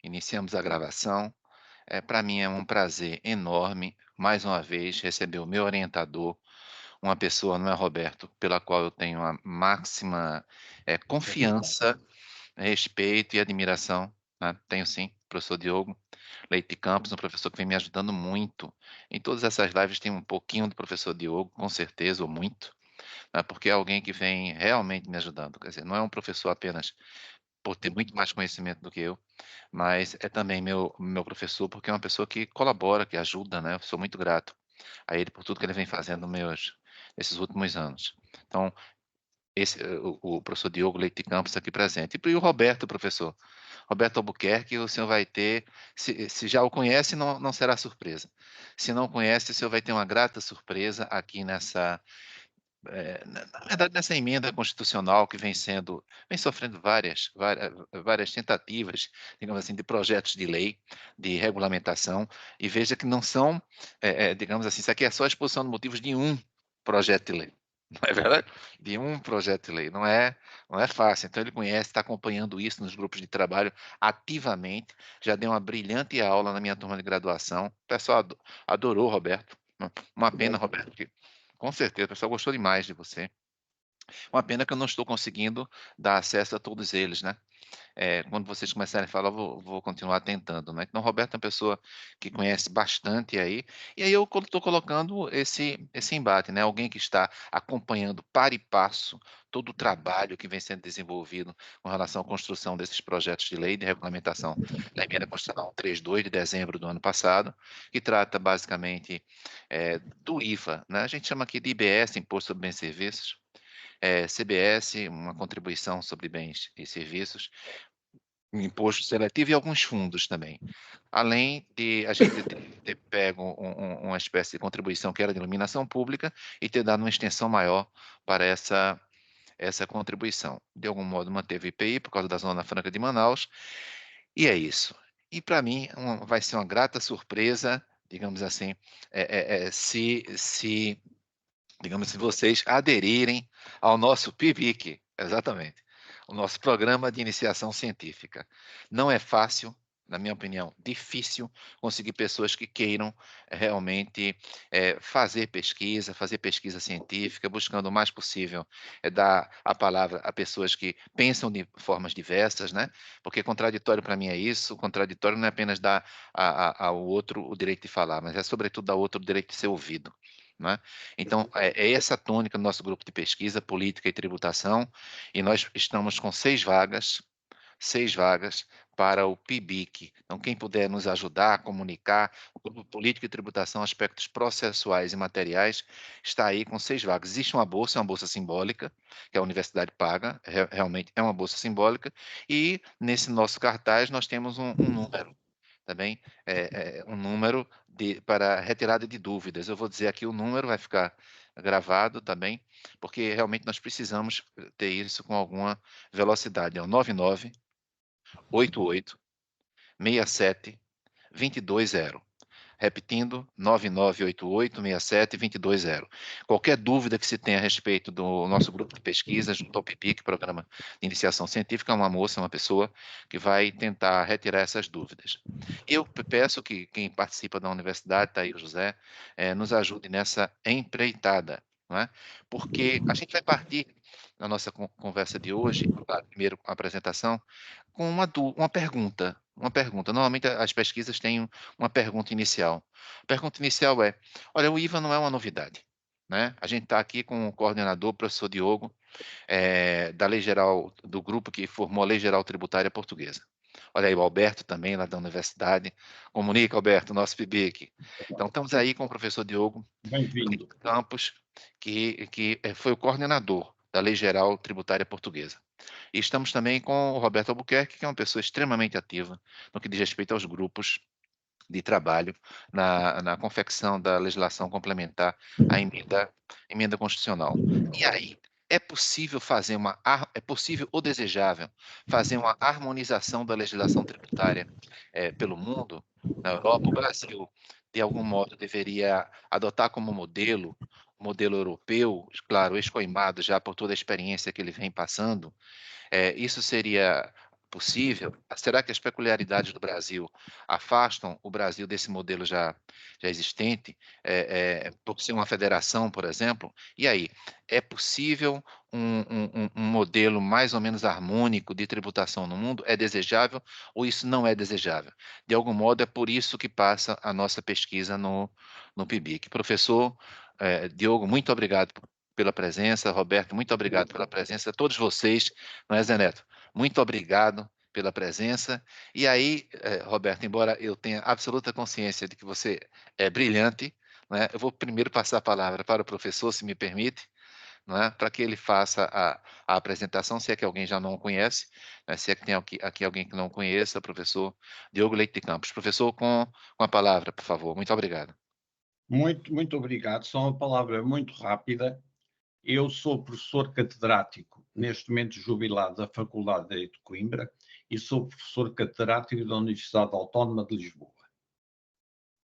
Iniciamos a gravação. Para mim é um prazer enorme, mais uma vez, receber o meu orientador, uma pessoa, não é, Roberto, pela qual eu tenho a máxima, confiança, respeito e admiração, né. Tenho sim, professor Diogo Leite Campos, um professor que vem me ajudando muito. Em todas essas lives tem um pouquinho do professor Diogo, com certeza, ou muito, né, porque é alguém que vem realmente me ajudando. Quer dizer, não é um professor apenas por ter muito mais conhecimento do que eu, mas é também meu professor, porque é uma pessoa que colabora, que ajuda, né, eu sou muito grato a ele por tudo que ele vem fazendo nesses últimos anos. Então, o professor Diogo Leite Campos aqui presente. E o Roberto, professor, Roberto Albuquerque, o senhor vai ter, se já o conhece, não será surpresa. Se não conhece, o senhor vai ter uma grata surpresa aqui na verdade, nessa emenda constitucional que vem sofrendo várias tentativas, digamos assim, de projetos de lei, de regulamentação, e veja que não são, digamos assim, isso aqui é só a exposição de motivos de um projeto de lei, não é verdade? De um projeto de lei, não é fácil. Então ele conhece, está acompanhando isso nos grupos de trabalho ativamente, já deu uma brilhante aula na minha turma de graduação, o pessoal adorou, Roberto. Uma pena, Roberto, que com certeza, o pessoal gostou demais de você. Uma pena que eu não estou conseguindo dar acesso a todos eles, né. Quando vocês começarem a falar, eu vou continuar tentando, né. Então, o Roberto é uma pessoa que conhece bastante aí, e aí eu estou colocando esse embate, né, alguém que está acompanhando para e passo todo o trabalho que vem sendo desenvolvido com relação à construção desses projetos de lei de regulamentação da emenda constitucional 32 de dezembro do ano passado, que trata basicamente, do IVA, né, a gente chama aqui de IBS, Imposto sobre Bens e Serviços, CBS, uma contribuição sobre bens e serviços, um imposto seletivo e alguns fundos também. Além de a gente ter pego uma espécie de contribuição que era de iluminação pública e ter dado uma extensão maior para essa contribuição. De algum modo manteve o IPI por causa da Zona Franca de Manaus, e é isso. E para mim vai ser uma grata surpresa, digamos assim, se digamos, se vocês aderirem ao nosso PIBIC, exatamente, o nosso Programa de Iniciação Científica. Não é fácil, na minha opinião, difícil conseguir pessoas que queiram realmente fazer pesquisa científica, buscando o mais possível dar a palavra a pessoas que pensam de formas diversas, né? Porque contraditório para mim é isso, contraditório não é apenas dar ao outro o direito de falar, mas é sobretudo dar ao outro o direito de ser ouvido, né? Então, é essa a tônica do nosso grupo de pesquisa, política e tributação, e nós estamos com 6 vagas para o PIBIC. Então, quem puder nos ajudar a comunicar, o grupo política e tributação, aspectos processuais e materiais, está aí com 6 vagas. Existe uma bolsa simbólica, que a universidade paga, realmente é uma bolsa simbólica, e nesse nosso cartaz nós temos um número também, um número para retirada de dúvidas. Eu vou dizer aqui o número, vai ficar gravado também, porque realmente nós precisamos ter isso com alguma velocidade. É o 9988-67-220. Repetindo, 9988-67-220. Qualquer dúvida que se tenha a respeito do nosso grupo de pesquisa, junto ao PIPIC, Programa de Iniciação Científica, uma moça, uma pessoa que vai tentar retirar essas dúvidas. Eu peço que quem participa da universidade, tá aí o José, nos ajude nessa empreitada, não é? Porque a gente vai partir na nossa conversa de hoje, claro, primeiro com a apresentação, com uma pergunta. Uma pergunta. Normalmente as pesquisas têm uma pergunta inicial. A pergunta inicial é: olha, o IVA não é uma novidade, né? A gente está aqui com o coordenador, o professor Diogo, da Lei Geral, do grupo que formou a Lei Geral Tributária Portuguesa. Olha aí, o Alberto também, lá da universidade. Comunica, Alberto, nosso PIBIC. Então, estamos aí com o professor Diogo Bem-vindo. Campos, que foi o coordenador da Lei Geral Tributária Portuguesa. E estamos também com o Roberto Albuquerque, que é uma pessoa extremamente ativa no que diz respeito aos grupos de trabalho na confecção da legislação complementar à emenda constitucional. E aí, é possível ou desejável fazer uma harmonização da legislação tributária, pelo mundo? Na Europa, o Brasil, de algum modo, deveria adotar como modelo, o modelo europeu, claro, escoimado já por toda a experiência que ele vem passando. Isso seria possível? Será que as peculiaridades do Brasil afastam o Brasil desse modelo já existente, por ser uma federação, por exemplo? E aí, é possível um modelo mais ou menos harmônico de tributação no mundo? É desejável ou isso não é desejável? De algum modo, é por isso que passa a nossa pesquisa no PIBIC. Professor, Diogo, muito obrigado pela presença. Roberto, muito obrigado pela presença. Todos vocês, não é, Zé Neto? Muito obrigado pela presença. E aí, Roberto, embora eu tenha absoluta consciência de que você é brilhante, né, eu vou primeiro passar a palavra para o professor, se me permite, não é, para que ele faça a apresentação, se é que alguém já não o conhece, né, se é que tem aqui alguém que não conheça, o professor Diogo Leite de Campos. Professor, com a palavra, por favor. Muito obrigado. Muito obrigado. Só uma palavra muito rápida. Eu sou professor catedrático, neste momento jubilado da Faculdade de Direito de Coimbra, e sou professor catedrático da Universidade Autónoma de Lisboa.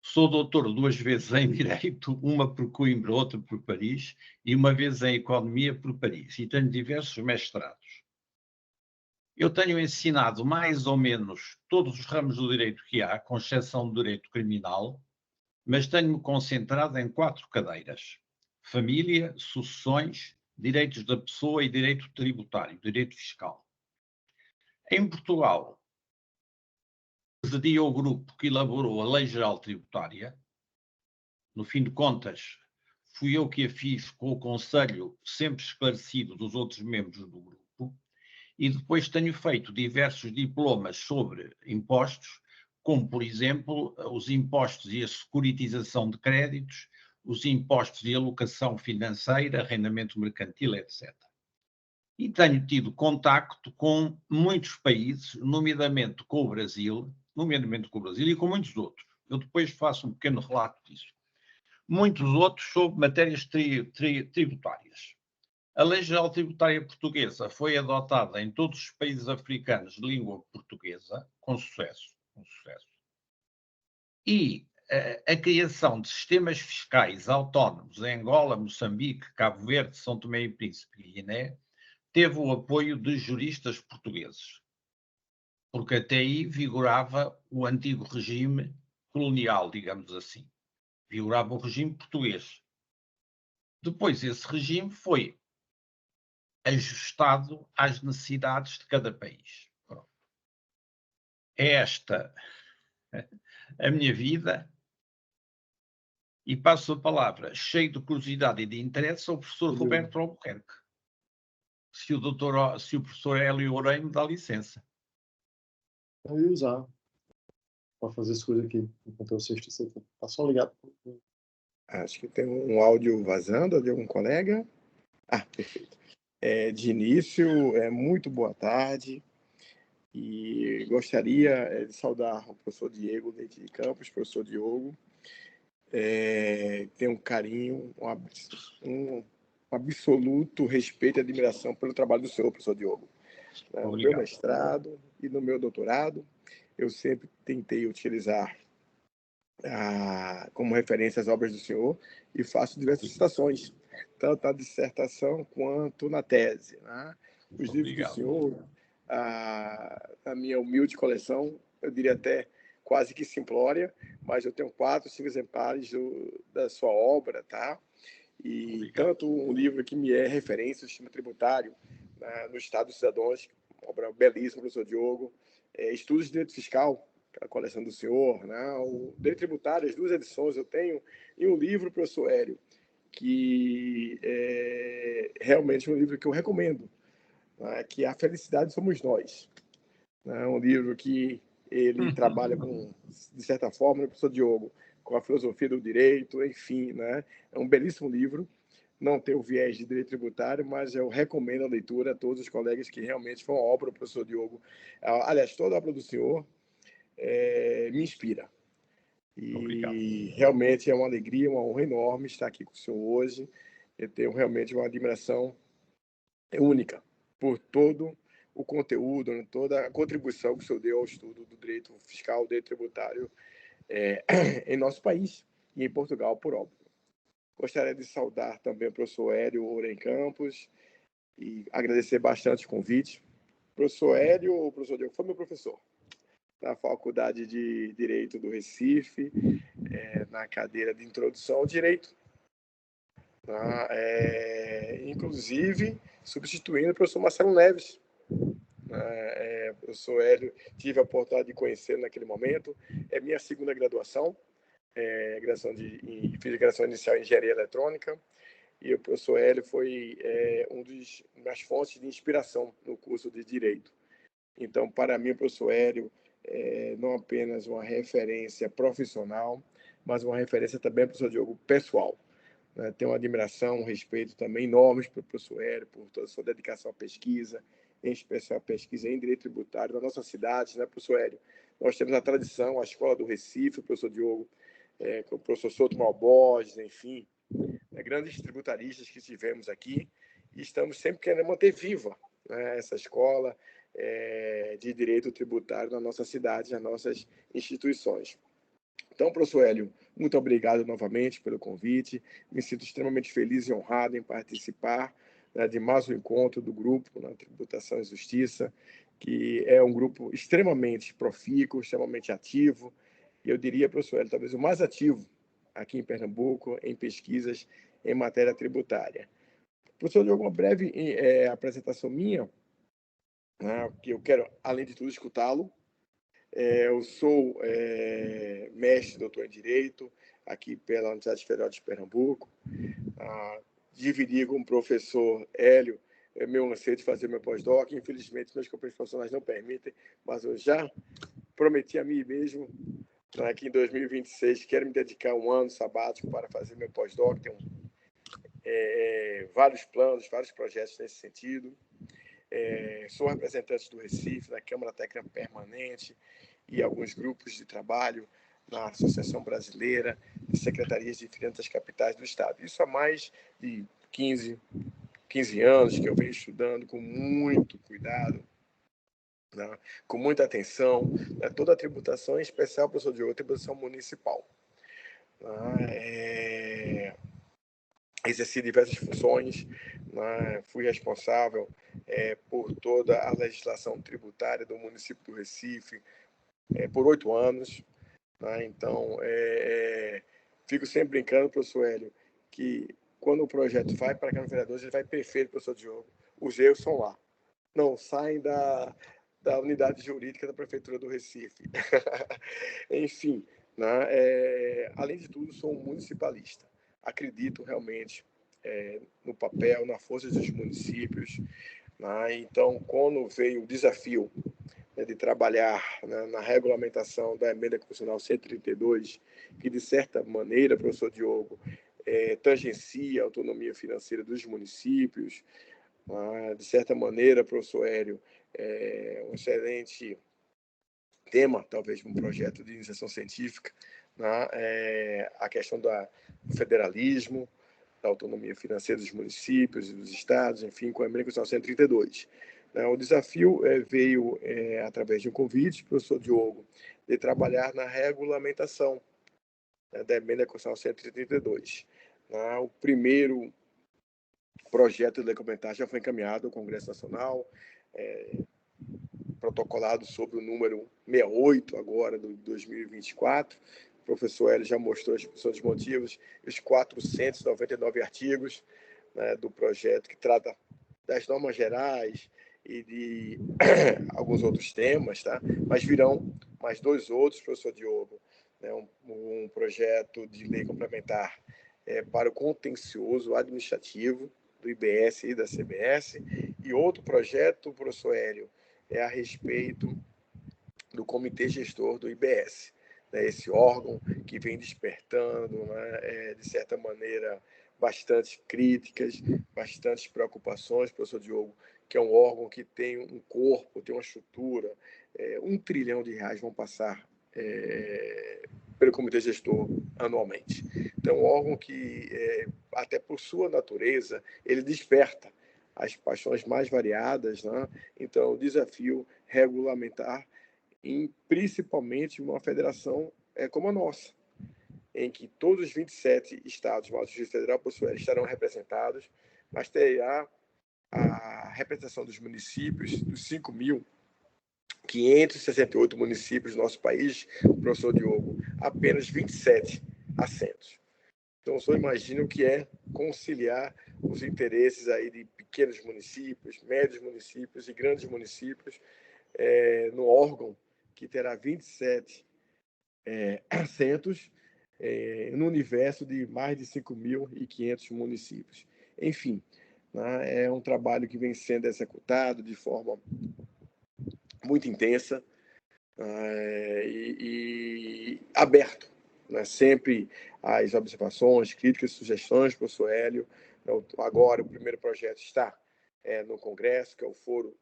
Sou doutor duas vezes em Direito, uma por Coimbra, outra por Paris, e uma vez em Economia por Paris, e tenho diversos mestrados. Eu tenho ensinado mais ou menos todos os ramos do direito que há, com exceção do direito criminal, mas tenho-me concentrado em 4 cadeiras: família, sucessões, direitos da pessoa e direito tributário, direito fiscal. Em Portugal, presidi o grupo que elaborou a Lei Geral Tributária. No fim de contas, fui eu que a fiz com o conselho sempre esclarecido dos outros membros do grupo, e depois tenho feito diversos diplomas sobre impostos, como, por exemplo, os impostos e a securitização de créditos, os impostos de alocação financeira, arrendamento mercantil, etc. E tenho tido contacto com muitos países, nomeadamente com o Brasil e com muitos outros. Eu depois faço um pequeno relato disso. Muitos outros sobre matérias tributárias. A Lei Geral Tributária Portuguesa foi adotada em todos os países africanos de língua portuguesa, com sucesso, com sucesso. E a criação de sistemas fiscais autónomos em Angola, Moçambique, Cabo Verde, São Tomé e Príncipe e Guiné teve o apoio de juristas portugueses, porque até aí vigorava o antigo regime colonial, digamos assim. Vigorava o regime português. Depois esse regime foi ajustado às necessidades de cada país. Pronto. É esta a minha vida, e passo a palavra, cheio de curiosidade e de interesse, ao professor Roberto Albuquerque. Se o professor Hélio Orei me dá licença. Eu ia usar para fazer as coisas aqui, enquanto eu assisto isso aqui. Tá só ligado. Acho que tem um áudio vazando de algum colega. Ah, perfeito. De início, muito boa tarde. E gostaria de saudar o professor Diego Leite de Campos, professor Diogo. Tenho um carinho, um absoluto respeito e admiração pelo trabalho do senhor, professor Diogo. No meu mestrado e no meu doutorado, eu sempre tentei utilizar como referência as obras do senhor e faço diversas citações, tanto na dissertação quanto na tese. Né? Os livros do senhor, a minha humilde coleção, eu diria até quase que simplória, mas eu tenho 4, 5 exemplares da sua obra, tá? E tanto um livro que me é referência, o Sistema Tributário, no Estado dos Cidadãos, obra belíssima, professor Diogo, Estudos de Direito Fiscal, a coleção do senhor, né? O Direito Tributário, as 2 edições eu tenho, e um livro, professor Hélio, que é realmente um livro que eu recomendo, né? Que é A Felicidade Somos Nós. É um livro que ele trabalha com, de certa forma, o professor Diogo, com a filosofia do direito, enfim, né? É um belíssimo livro, não tem o viés de direito tributário, mas eu recomendo a leitura a todos os colegas que realmente foi uma obra do professor Diogo. Aliás, toda a obra do senhor me inspira. E realmente é uma alegria, uma honra enorme estar aqui com o senhor hoje. Eu tenho realmente uma admiração única por todo o conteúdo, né, toda a contribuição que o senhor deu ao estudo do direito fiscal, direito tributário em nosso país e em Portugal, por óbvio. Gostaria de saudar também o professor Hélio Oren Campos e agradecer bastante o convite. Professor Hélio, o professor Diogo foi meu professor na Faculdade de Direito do Recife, na cadeira de Introdução ao Direito, inclusive substituindo o professor Marcelo Neves. O professor Hélio, tive a oportunidade de conhecer naquele momento, é minha segunda graduação, fiz graduação inicial em Engenharia Eletrônica, e o professor Hélio foi uma das fontes de inspiração no curso de Direito. Então, para mim, o professor Hélio é não apenas uma referência profissional, mas uma referência também, professor Diogo, pessoal. Tenho uma admiração, um respeito também enormes para o professor Hélio, por toda a sua dedicação à pesquisa, em especial a pesquisa em direito tributário da nossa cidade, né, professor Hélio? Nós temos a tradição, a Escola do Recife, o professor Diogo, com o professor Souto Malborges, enfim, grandes tributaristas que tivemos aqui, e estamos sempre querendo manter viva, né, essa escola de direito tributário na nossa cidade, nas nossas instituições. Então, professor Hélio, muito obrigado novamente pelo convite. Me sinto extremamente feliz e honrado em participar, né, de mais um encontro do grupo na Tributação e Justiça, que é um grupo extremamente profícuo, extremamente ativo, e eu diria, professor Hélio, talvez o mais ativo aqui em Pernambuco em pesquisas em matéria tributária. Professor, de alguma breve apresentação minha, né, que eu quero, além de tudo, escutá-lo. Eu sou mestre, doutor em Direito, aqui pela Universidade Federal de Pernambuco. Dividi com o professor Hélio meu anseio de fazer meu pós-doc. Infelizmente, meus companheiros profissionais não permitem, mas eu já prometi a mim mesmo, que em 2026, quero me dedicar um ano sabático para fazer meu pós-doc. Tenho vários planos, vários projetos nesse sentido. Sou representante do Recife, na Câmara Técnica Permanente e alguns grupos de trabalho na Associação Brasileira de Secretarias de Diferentes Capitais do Estado. Isso há mais de 15 anos que eu venho estudando com muito cuidado, né, com muita atenção, né, toda a tributação, em especial, professor Diogo, a tributação municipal. Exerci diversas funções, né, fui responsável por toda a legislação tributária do município do Recife por 8 anos. Né, então, fico sempre brincando, professor Hélio, que quando o projeto vai para a Câmara de Vereadores, ele vai perfeito, professor Diogo. Os erros são lá. Não saem da unidade jurídica da Prefeitura do Recife. Enfim, né, além de tudo, sou um municipalista. Acredito realmente no papel, na força dos municípios. Né? Então, quando veio o desafio de trabalhar na regulamentação da Emenda Constitucional 132, que, de certa maneira, professor Diogo, tangencia a autonomia financeira dos municípios, de certa maneira, professor Hélio, um excelente tema, talvez, um projeto de iniciação científica, a questão do federalismo, da autonomia financeira dos municípios e dos estados, enfim, com a Emenda Constitucional 132. O desafio veio através de um convite, professor Diogo, de trabalhar na regulamentação da Emenda Constitucional 132. O primeiro projeto de lei complementar já foi encaminhado ao Congresso Nacional, protocolado sob o número 68, agora, de 2024. O professor Hélio já mostrou a exposição dos motivos, os 499 artigos, né, do projeto, que trata das normas gerais e de alguns outros temas, tá? Mas virão mais 2 outros, professor Diogo, né? Um projeto de lei complementar para o contencioso administrativo do IBS e da CBS, e outro projeto, professor Hélio, a respeito do Comitê Gestor do IBS, né? Esse órgão que vem despertando, né, de certa maneira, bastante críticas, bastantes preocupações, professor Diogo, que é um órgão que tem um corpo, tem uma estrutura, R$1 trilhão vão passar pelo Comitê Gestor anualmente. Então, um órgão que, até por sua natureza, ele desperta as paixões mais variadas, né? Então, o desafio regulamentar, principalmente uma federação como a nossa, em que todos os 27 estados, mais o Distrito Federal, por sua estarão representados, mas terá a representação dos municípios, dos 5.568 municípios do nosso país, professor Diogo, apenas 27 assentos. Então, o senhor imagina o que é conciliar os interesses aí de pequenos municípios, médios municípios e grandes municípios no órgão que terá 27 assentos no universo de mais de 5.500 municípios. Enfim, né, é um trabalho que vem sendo executado de forma muito intensa e aberto, né, sempre às observações, críticas, sugestões, professor Hélio. Agora, o primeiro projeto está no Congresso, que é o foro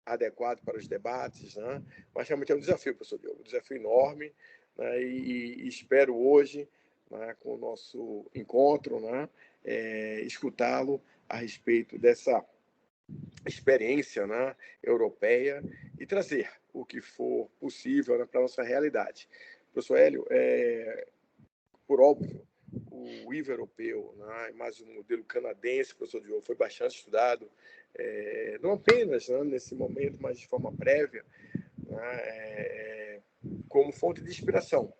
adequado para os debates, né? Mas realmente é um desafio, professor Diogo, um desafio enorme, né? E espero hoje, né, com o nosso encontro, né, escutá-lo a respeito dessa experiência, né, europeia e trazer o que for possível, né, para a nossa realidade. Professor Hélio, por óbvio, o IVA europeu, né, mas o modelo canadense, professor Diogo, foi bastante estudado, não apenas, né, nesse momento, mas de forma prévia, né, como fonte de inspiração,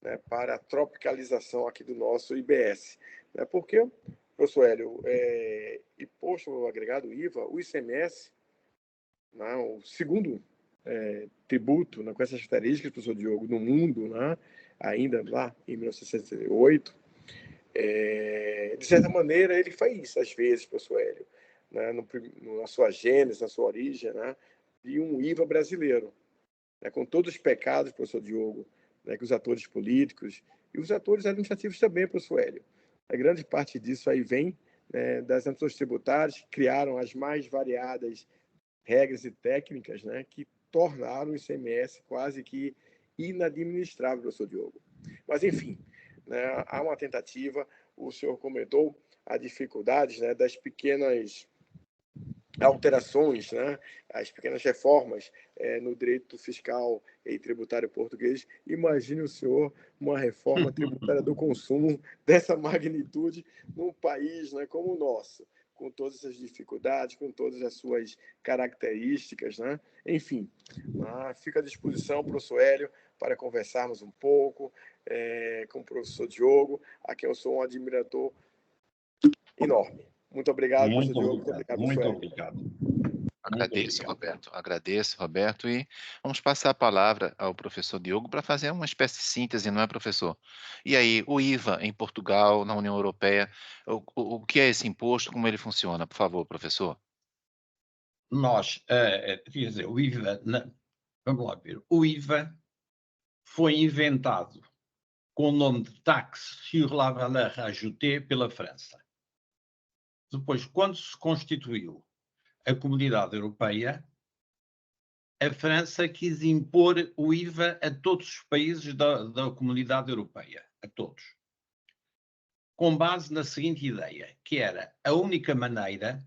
né, para a tropicalização aqui do nosso IBS. Né, porque, professor Hélio, imposto agregado IVA, o ICMS, né, o segundo tributo, né, com essas características, professor Diogo, no mundo, né, ainda lá em 1968, de certa maneira, ele faz, às vezes, professor Hélio, né, na sua gênese, na sua origem, né, de um IVA brasileiro, né, com todos os pecados, professor Diogo, né, que os atores políticos e os atores administrativos também, professor Hélio. A grande parte disso aí vem, né, das administrações tributárias, que criaram as mais variadas regras e técnicas, né, que tornaram o ICMS quase que inadministrável, professor Diogo. Mas, enfim, né, há uma tentativa, o senhor comentou as dificuldades, né, das pequenas alterações, né, as pequenas reformas no direito fiscal e tributário português. Imagine o senhor uma reforma tributária do consumo dessa magnitude num país, né, como o nosso, com todas essas dificuldades, com todas as suas características, né? Enfim, fica à disposição, professor Hélio, para conversarmos um pouco com o professor Diogo, a quem eu sou um admirador enorme. Muito obrigado, professor Diogo. Muito obrigado, muito professor obrigado. Agradeço, Roberto, e vamos passar a palavra ao professor Diogo para fazer uma espécie de síntese, não é, professor? E aí, o IVA em Portugal, na União Europeia, o que é esse imposto, como ele funciona? Por favor, professor. Nós, quer dizer, o IVA, vamos lá ver, o IVA foi inventado com o nome de taxe sur la valeur ajoutée pela França. Depois, quando se constituiu a Comunidade Europeia, a França quis impor o IVA a todos os países da Comunidade Europeia, a todos, com base na seguinte ideia, que era a única maneira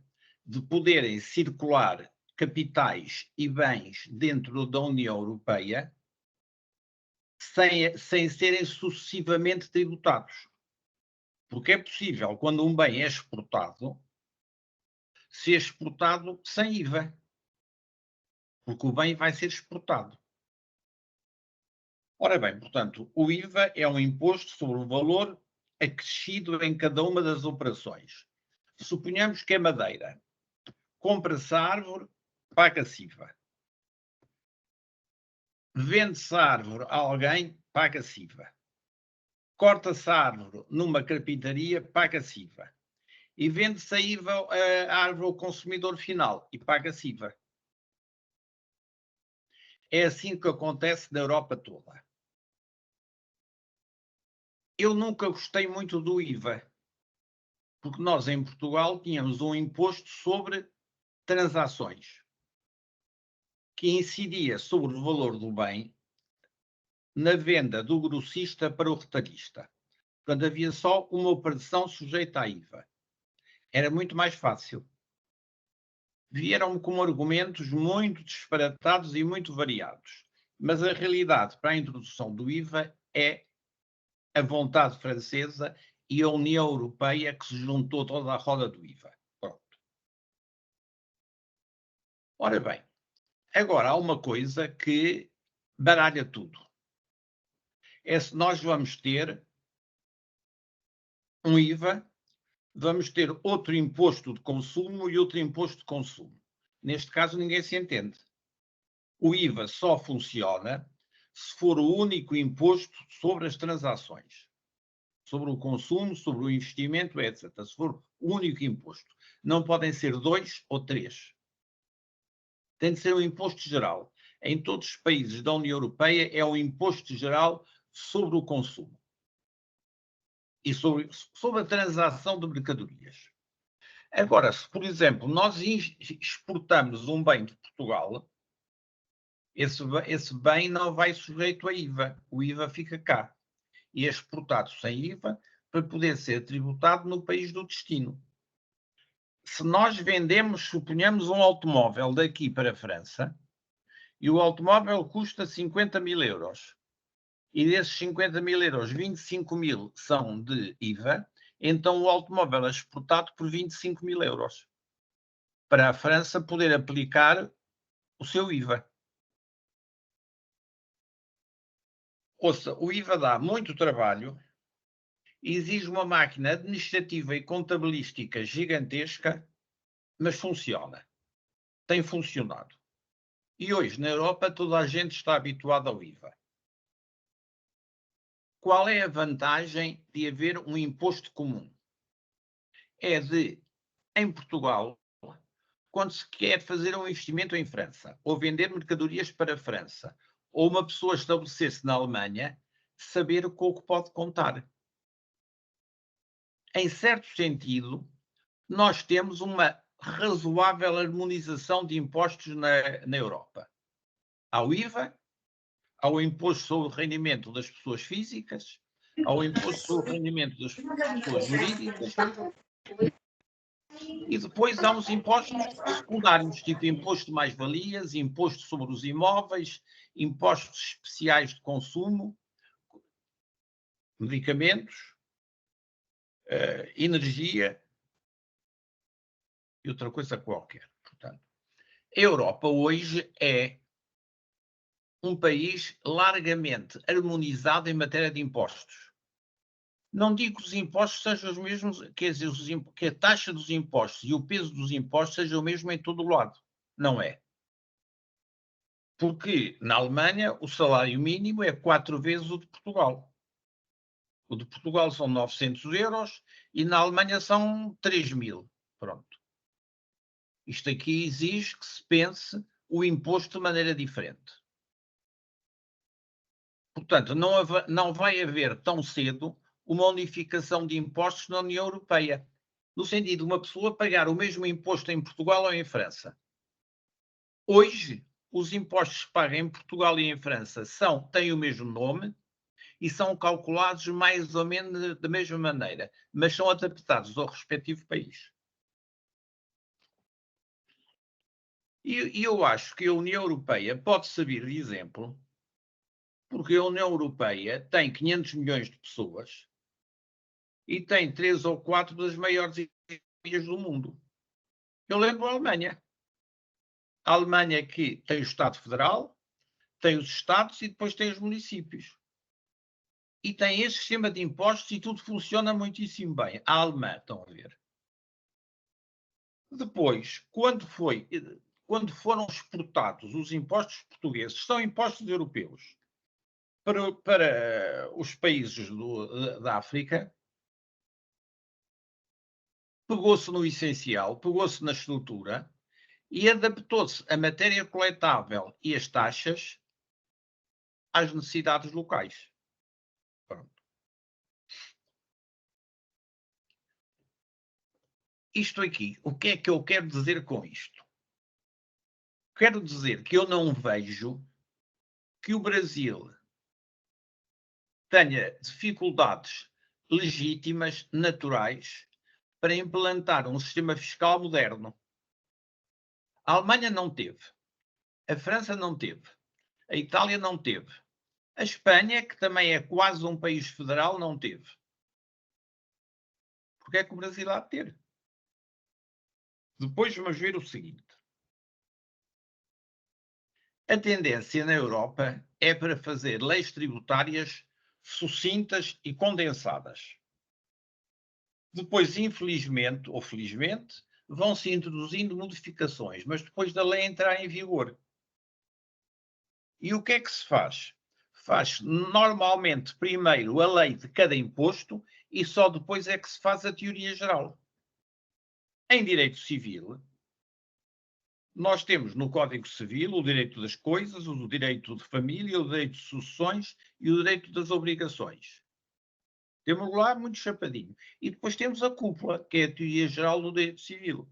de poderem circular capitais e bens dentro da União Europeia sem serem sucessivamente tributados. Porque é possível, quando um bem é exportado, ser exportado sem IVA. Porque o bem vai ser exportado. Ora bem, portanto, o IVA é um imposto sobre o valor acrescido em cada uma das operações. Suponhamos que é madeira. Compra-se a árvore, paga-se IVA. Vende-se a árvore a alguém, paga-se IVA. Corta-se a árvore numa carpintaria, paga-se IVA. E vende-se a árvore ao consumidor final e paga-se IVA. É assim que acontece na Europa toda. Eu nunca gostei muito do IVA, porque nós em Portugal tínhamos um imposto sobre transações, que incidia sobre o valor do bem na venda do grossista para o retalhista. Quando havia só uma operação sujeita à IVA. Era muito mais fácil. Vieram-me com argumentos muito disparatados e muito variados. Mas a realidade para a introdução do IVA é a vontade francesa e a União Europeia que se juntou toda à roda do IVA. Pronto. Ora bem, agora há uma coisa que baralha tudo. É se nós vamos ter um IVA, vamos ter outro imposto de consumo e outro imposto de consumo. Neste caso, ninguém se entende. O IVA só funciona se for o único imposto sobre as transações, sobre o consumo, sobre o investimento, etc. Se for o único imposto. Não podem ser 2 ou 3. Tem de ser um imposto geral. Em todos os países da União Europeia é um imposto geral sobre o consumo e sobre a transação de mercadorias. Agora, se, por exemplo, nós exportamos um bem de Portugal, esse bem não vai sujeito a IVA. O IVA fica cá. E é exportado sem IVA para poder ser tributado no país do destino. Se nós vendemos, suponhamos, um automóvel daqui para a França, e o automóvel custa 50.000 euros, e desses 50.000 euros, 25.000 são de IVA, então o automóvel é exportado por 25.000 euros, para a França poder aplicar o seu IVA. Ouça, o IVA dá muito trabalho, exige uma máquina administrativa e contabilística gigantesca, mas funciona. Tem funcionado. E hoje, na Europa, toda a gente está habituada ao IVA. Qual é a vantagem de haver um imposto comum? É de, em Portugal, quando se quer fazer um investimento em França, ou vender mercadorias para a França, ou uma pessoa estabelecer-se na Alemanha, saber com o que pode contar. Em certo sentido, nós temos uma razoável harmonização de impostos na Europa. Há o IVA, há o imposto sobre o rendimento das pessoas físicas, há o imposto sobre o rendimento das pessoas jurídicas, e depois há uns impostos secundários, tipo imposto de mais-valias, imposto sobre os imóveis, impostos especiais de consumo, medicamentos, energia e outra coisa qualquer. Portanto, a Europa hoje é um país largamente harmonizado em matéria de impostos. Não digo que os impostos sejam os mesmos, quer dizer, que a taxa dos impostos e o peso dos impostos sejam o mesmo em todo o lado. Não é. Porque na Alemanha o salário mínimo é 4 vezes o de Portugal. O de Portugal são 900 euros e na Alemanha são 3.000. Pronto. Isto aqui exige que se pense o imposto de maneira diferente. Portanto, não vai haver tão cedo uma unificação de impostos na União Europeia, no sentido de uma pessoa pagar o mesmo imposto em Portugal ou em França. Hoje, os impostos que pagam em Portugal e em França têm o mesmo nome e são calculados mais ou menos da mesma maneira, mas são adaptados ao respectivo país. E eu acho que a União Europeia pode servir de exemplo, porque a União Europeia tem 500 milhões de pessoas e tem 3 ou 4 das maiores economias do mundo. Eu lembro a Alemanha. A Alemanha que tem o Estado Federal, tem os Estados e depois tem os municípios. E tem esse sistema de impostos e tudo funciona muitíssimo bem. A Alemanha, estão a ver. Depois, quando foram exportados os impostos portugueses, são impostos europeus, para os países da África, pegou-se no essencial, pegou-se na estrutura e adaptou-se a matéria coletável e as taxas às necessidades locais. Pronto. Isto aqui, o que é que eu quero dizer com isto? Quero dizer que eu não vejo que o Brasil tenha dificuldades legítimas, naturais, para implantar um sistema fiscal moderno. A Alemanha não teve, a França não teve, a Itália não teve, a Espanha, que também é quase um país federal, não teve. Porque é que o Brasil há de ter? Depois vamos ver o seguinte. A tendência na Europa é para fazer leis tributárias sucintas e condensadas. Depois, infelizmente ou felizmente, vão-se introduzindo modificações, mas depois da lei entrar em vigor. E o que é que se faz? Faz normalmente primeiro a lei de cada imposto e só depois é que se faz a teoria geral. Em direito civil, nós temos no Código Civil o direito das coisas, o direito de família, o direito de sucessões e o direito das obrigações. Temos lá muito chapadinho. E depois temos a cúpula, que é a teoria geral do direito civil.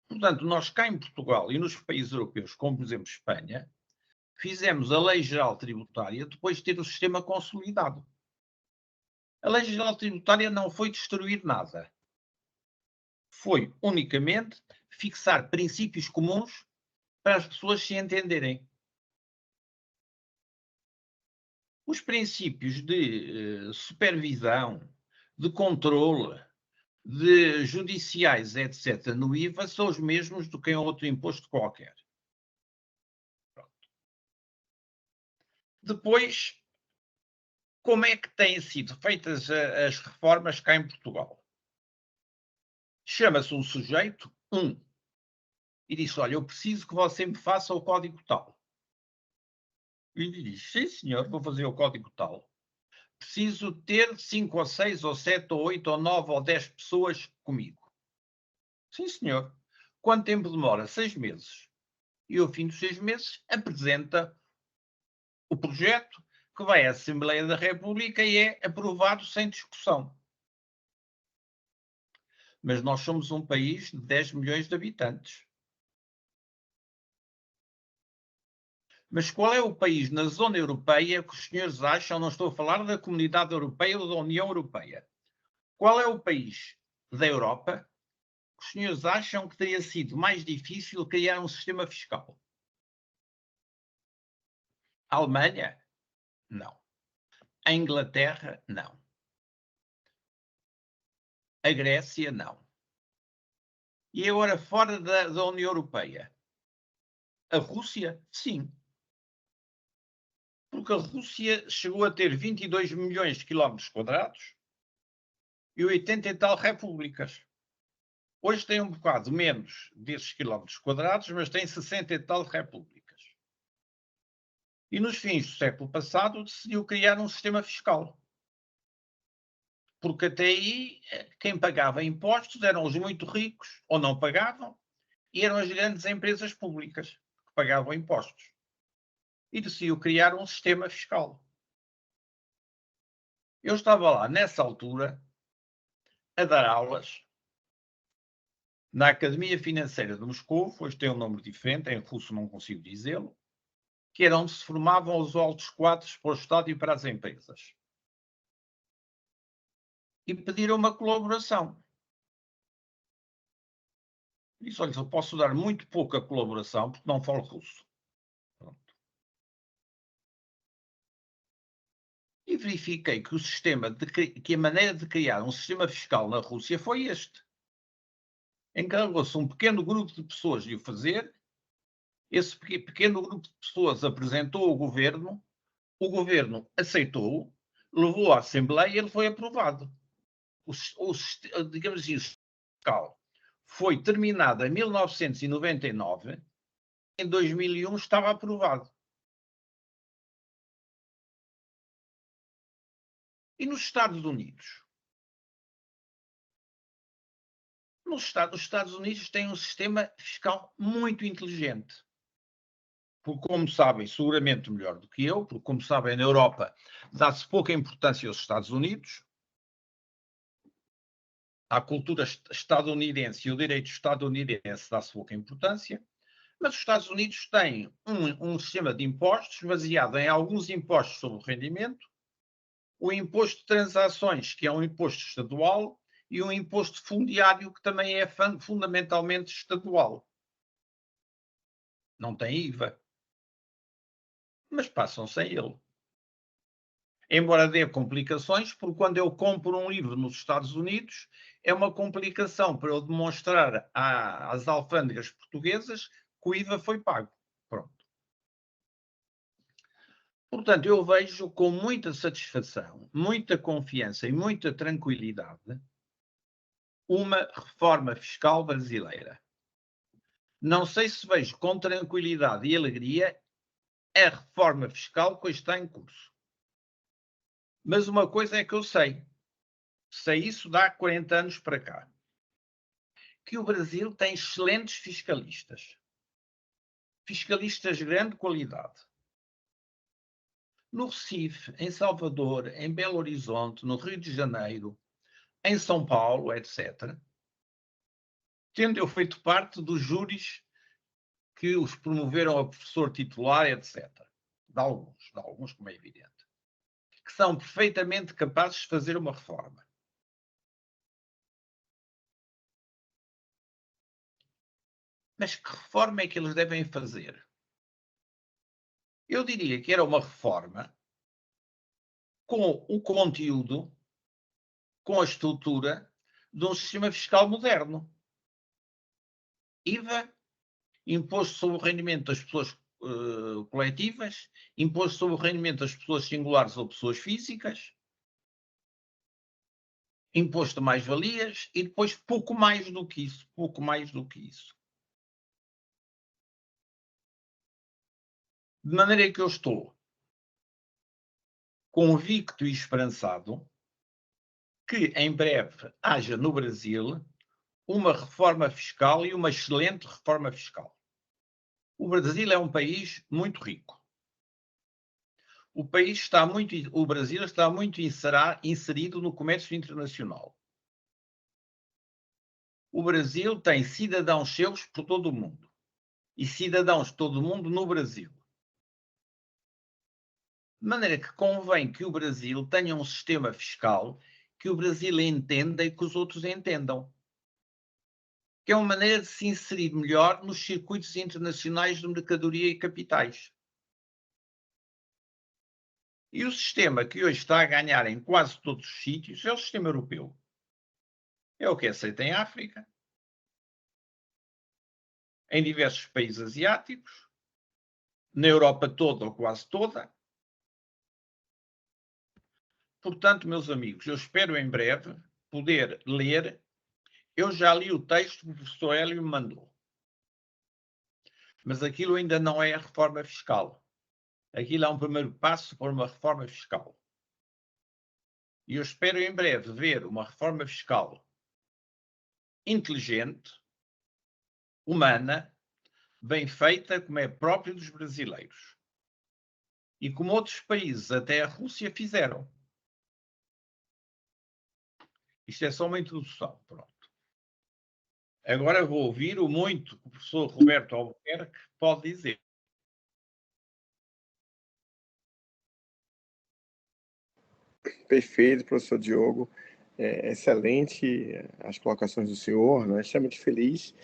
Portanto, nós cá em Portugal e nos países europeus, como por exemplo Espanha, fizemos a Lei Geral Tributária depois de ter o sistema consolidado. A Lei Geral Tributária não foi destruir nada. Foi unicamente fixar princípios comuns para as pessoas se entenderem. Os princípios de supervisão, de controle, de judiciais, etc., no IVA, são os mesmos do que em outro imposto qualquer. Pronto. Depois, como é que têm sido feitas as reformas cá em Portugal? Chama-se um sujeito, e diz: olha, eu preciso que você me faça o código tal. E ele diz: sim, senhor, vou fazer o código tal. Preciso ter 5 ou 6 ou 7 ou 8 ou 9 ou 10 pessoas comigo. Sim, senhor. Quanto tempo demora? 6 meses. E ao fim dos 6 meses apresenta o projeto que vai à Assembleia da República e é aprovado sem discussão. Mas nós somos um país de 10 milhões de habitantes. Mas qual é o país na zona europeia que os senhores acham, não estou a falar da Comunidade Europeia ou da União Europeia, qual é o país da Europa que os senhores acham que teria sido mais difícil criar um sistema fiscal? A Alemanha? Não. A Inglaterra? Não. A Grécia? Não. E agora fora da União Europeia? A Rússia? Sim. Porque a Rússia chegou a ter 22 milhões de quilómetros quadrados e 80 e tal repúblicas. Hoje tem um bocado menos desses quilómetros quadrados, mas tem 60 e tal repúblicas. E nos fins do século passado decidiu criar um sistema fiscal. Porque até aí quem pagava impostos eram os muito ricos, ou não pagavam, e eram as grandes empresas públicas que pagavam impostos. E decidiu criar um sistema fiscal. Eu estava lá, nessa altura, a dar aulas na Academia Financeira de Moscou, hoje tem um nome diferente, em russo não consigo dizê-lo, que era onde se formavam os altos quadros para o Estado e para as empresas. E pediram uma colaboração. Disse: olha, eu posso dar muito pouca colaboração porque não falo russo. Pronto. E verifiquei que o sistema que a maneira de criar um sistema fiscal na Rússia foi este. Encarregou-se um pequeno grupo de pessoas de o fazer, esse pequeno grupo de pessoas apresentou ao governo, o governo aceitou, levou à Assembleia e ele foi aprovado. Digamos assim, o sistema fiscal foi terminado em 1999, em 2001 estava aprovado. E nos Estados Unidos? Os Estados Unidos têm um sistema fiscal muito inteligente. Porque, como sabem, seguramente melhor do que eu, porque, como sabem, na Europa dá-se pouca importância aos Estados Unidos. À cultura estadunidense e o direito estadunidense dá-se pouca importância. Mas os Estados Unidos têm um sistema de impostos baseado em alguns impostos sobre o rendimento, o imposto de transações, que é um imposto estadual, e um imposto fundiário, que também é fundamentalmente estadual. Não tem IVA. Mas passam sem ele. Embora dê complicações, porque quando eu compro um livro nos Estados Unidos, é uma complicação para eu demonstrar às alfândegas portuguesas que o IVA foi pago. Pronto. Portanto, eu vejo com muita satisfação, muita confiança e muita tranquilidade uma reforma fiscal brasileira. Não sei se vejo com tranquilidade e alegria a reforma fiscal que hoje está em curso. Mas uma coisa é que eu sei isso dá 40 anos para cá, que o Brasil tem excelentes fiscalistas de grande qualidade. No Recife, em Salvador, em Belo Horizonte, no Rio de Janeiro, em São Paulo, etc., tendo eu feito parte dos júris que os promoveram a professor titular, etc. De alguns, como é evidente, que são perfeitamente capazes de fazer uma reforma. Mas que reforma é que eles devem fazer? Eu diria que era uma reforma com o conteúdo, com a estrutura de um sistema fiscal moderno. IVA, imposto sobre o rendimento das pessoas coletivas, imposto sobre o rendimento das pessoas singulares ou pessoas físicas, imposto de mais-valias e depois pouco mais do que isso. De maneira que eu estou convicto e esperançado que em breve haja no Brasil uma reforma fiscal e uma excelente reforma fiscal. O Brasil é um país muito rico. O Brasil está muito inserido no comércio internacional. O Brasil tem cidadãos seus por todo o mundo e cidadãos de todo o mundo no Brasil. De maneira que convém que o Brasil tenha um sistema fiscal que o Brasil entenda e que os outros entendam. Que é uma maneira de se inserir melhor nos circuitos internacionais de mercadoria e capitais. E o sistema que hoje está a ganhar em quase todos os sítios é o sistema europeu. É o que é aceito em África, em diversos países asiáticos, na Europa toda ou quase toda. Portanto, meus amigos, eu espero em breve poder ler. Eu já li o texto que o professor Hélio me mandou. Mas aquilo ainda não é a reforma fiscal. Aquilo é um primeiro passo para uma reforma fiscal. E eu espero em breve ver uma reforma fiscal inteligente, humana, bem feita, como é próprio dos brasileiros. E como outros países, até a Rússia, fizeram. Isto é só uma introdução, pronto. Agora vou ouvir o muito que o professor Roberto Albuquerque pode dizer. Perfeito, professor Diogo. Excelente as colocações do senhor, né? Extremamente feliz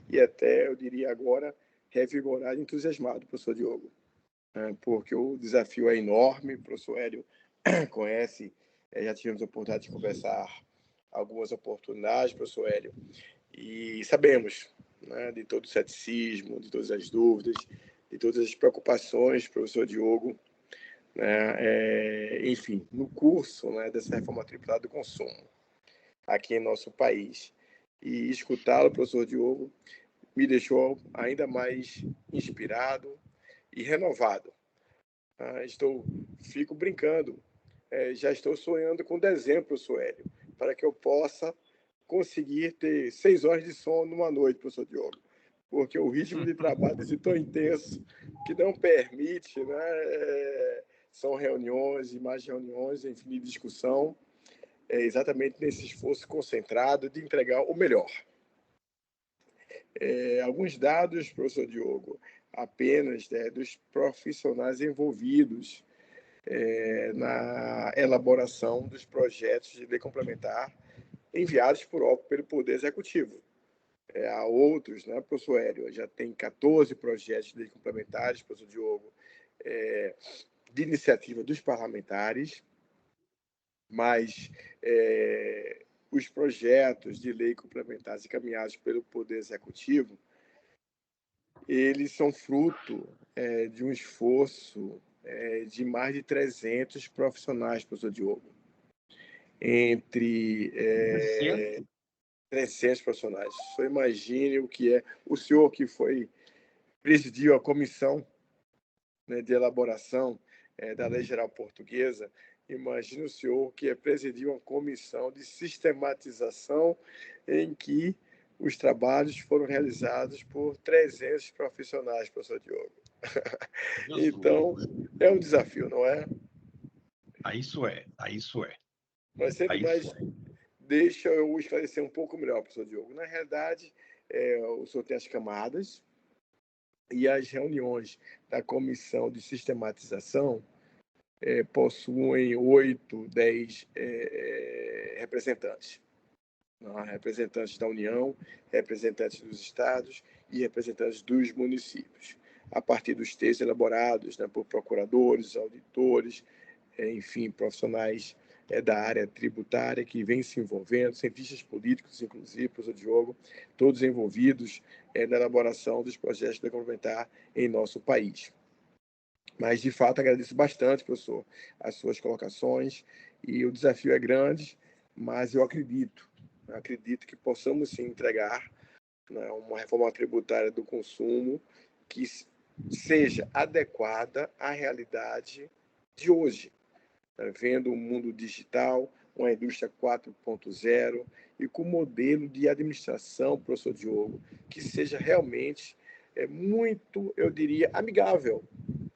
e até, eu diria agora, revigorado e entusiasmado, professor Diogo. Porque o desafio é enorme, o professor Hélio conhece, já tivemos a oportunidade de conversar algumas oportunidades, professor Hélio, e sabemos, né, de todo o ceticismo, de todas as dúvidas, de todas as preocupações, professor Diogo, né, enfim, no curso, né, dessa reforma tributária do consumo aqui em nosso país. E escutá-lo, professor Diogo, me deixou ainda mais inspirado e renovado. Fico brincando, já estou sonhando com dezembro, professor Hélio, para que eu possa conseguir ter 6 horas de sono numa noite, professor Diogo, porque o ritmo de trabalho é tão intenso que não permite, né? São reuniões e mais reuniões, enfim, de discussão, exatamente nesse esforço concentrado de entregar o melhor. Alguns dados, professor Diogo, apenas, né, dos profissionais envolvidos na elaboração dos projetos de lei complementar enviados pelo Poder Executivo. Há outros, né, professor Hélio? Já tem 14 projetos de lei complementares, professor Diogo, de iniciativa dos parlamentares, mas os projetos de lei complementares encaminhados pelo Poder Executivo, eles são fruto de um esforço de mais de 300 profissionais, professor Diogo. Entre 300 profissionais. Só imagine o que é. O senhor que presidiu a comissão, né, de elaboração da Lei Geral Portuguesa, imagine o senhor que presidiu uma comissão de sistematização em que os trabalhos foram realizados por 300 profissionais, professor Diogo. Então, é um desafio, não é? Isso é. Mas sempre mais... Deixa eu esclarecer um pouco melhor, professor Diogo. Na realidade, o senhor tem as camadas e as reuniões da comissão de sistematização possuem 8, 10 representantes. Representantes da União, representantes dos estados e representantes dos municípios, a partir dos textos elaborados, né, por procuradores, auditores, enfim, profissionais da área tributária que vêm se envolvendo, cientistas políticos, inclusive, professor Diogo, todos envolvidos na elaboração dos projetos de lei complementar em nosso país. Mas, de fato, agradeço bastante, professor, as suas colocações, e o desafio é grande, mas eu acredito que possamos, sim, entregar, né, uma reforma tributária do consumo que seja adequada à realidade de hoje, vendo um mundo digital, uma indústria 4.0 e com um modelo de administração, professor Diogo, que seja realmente muito, eu diria, amigável,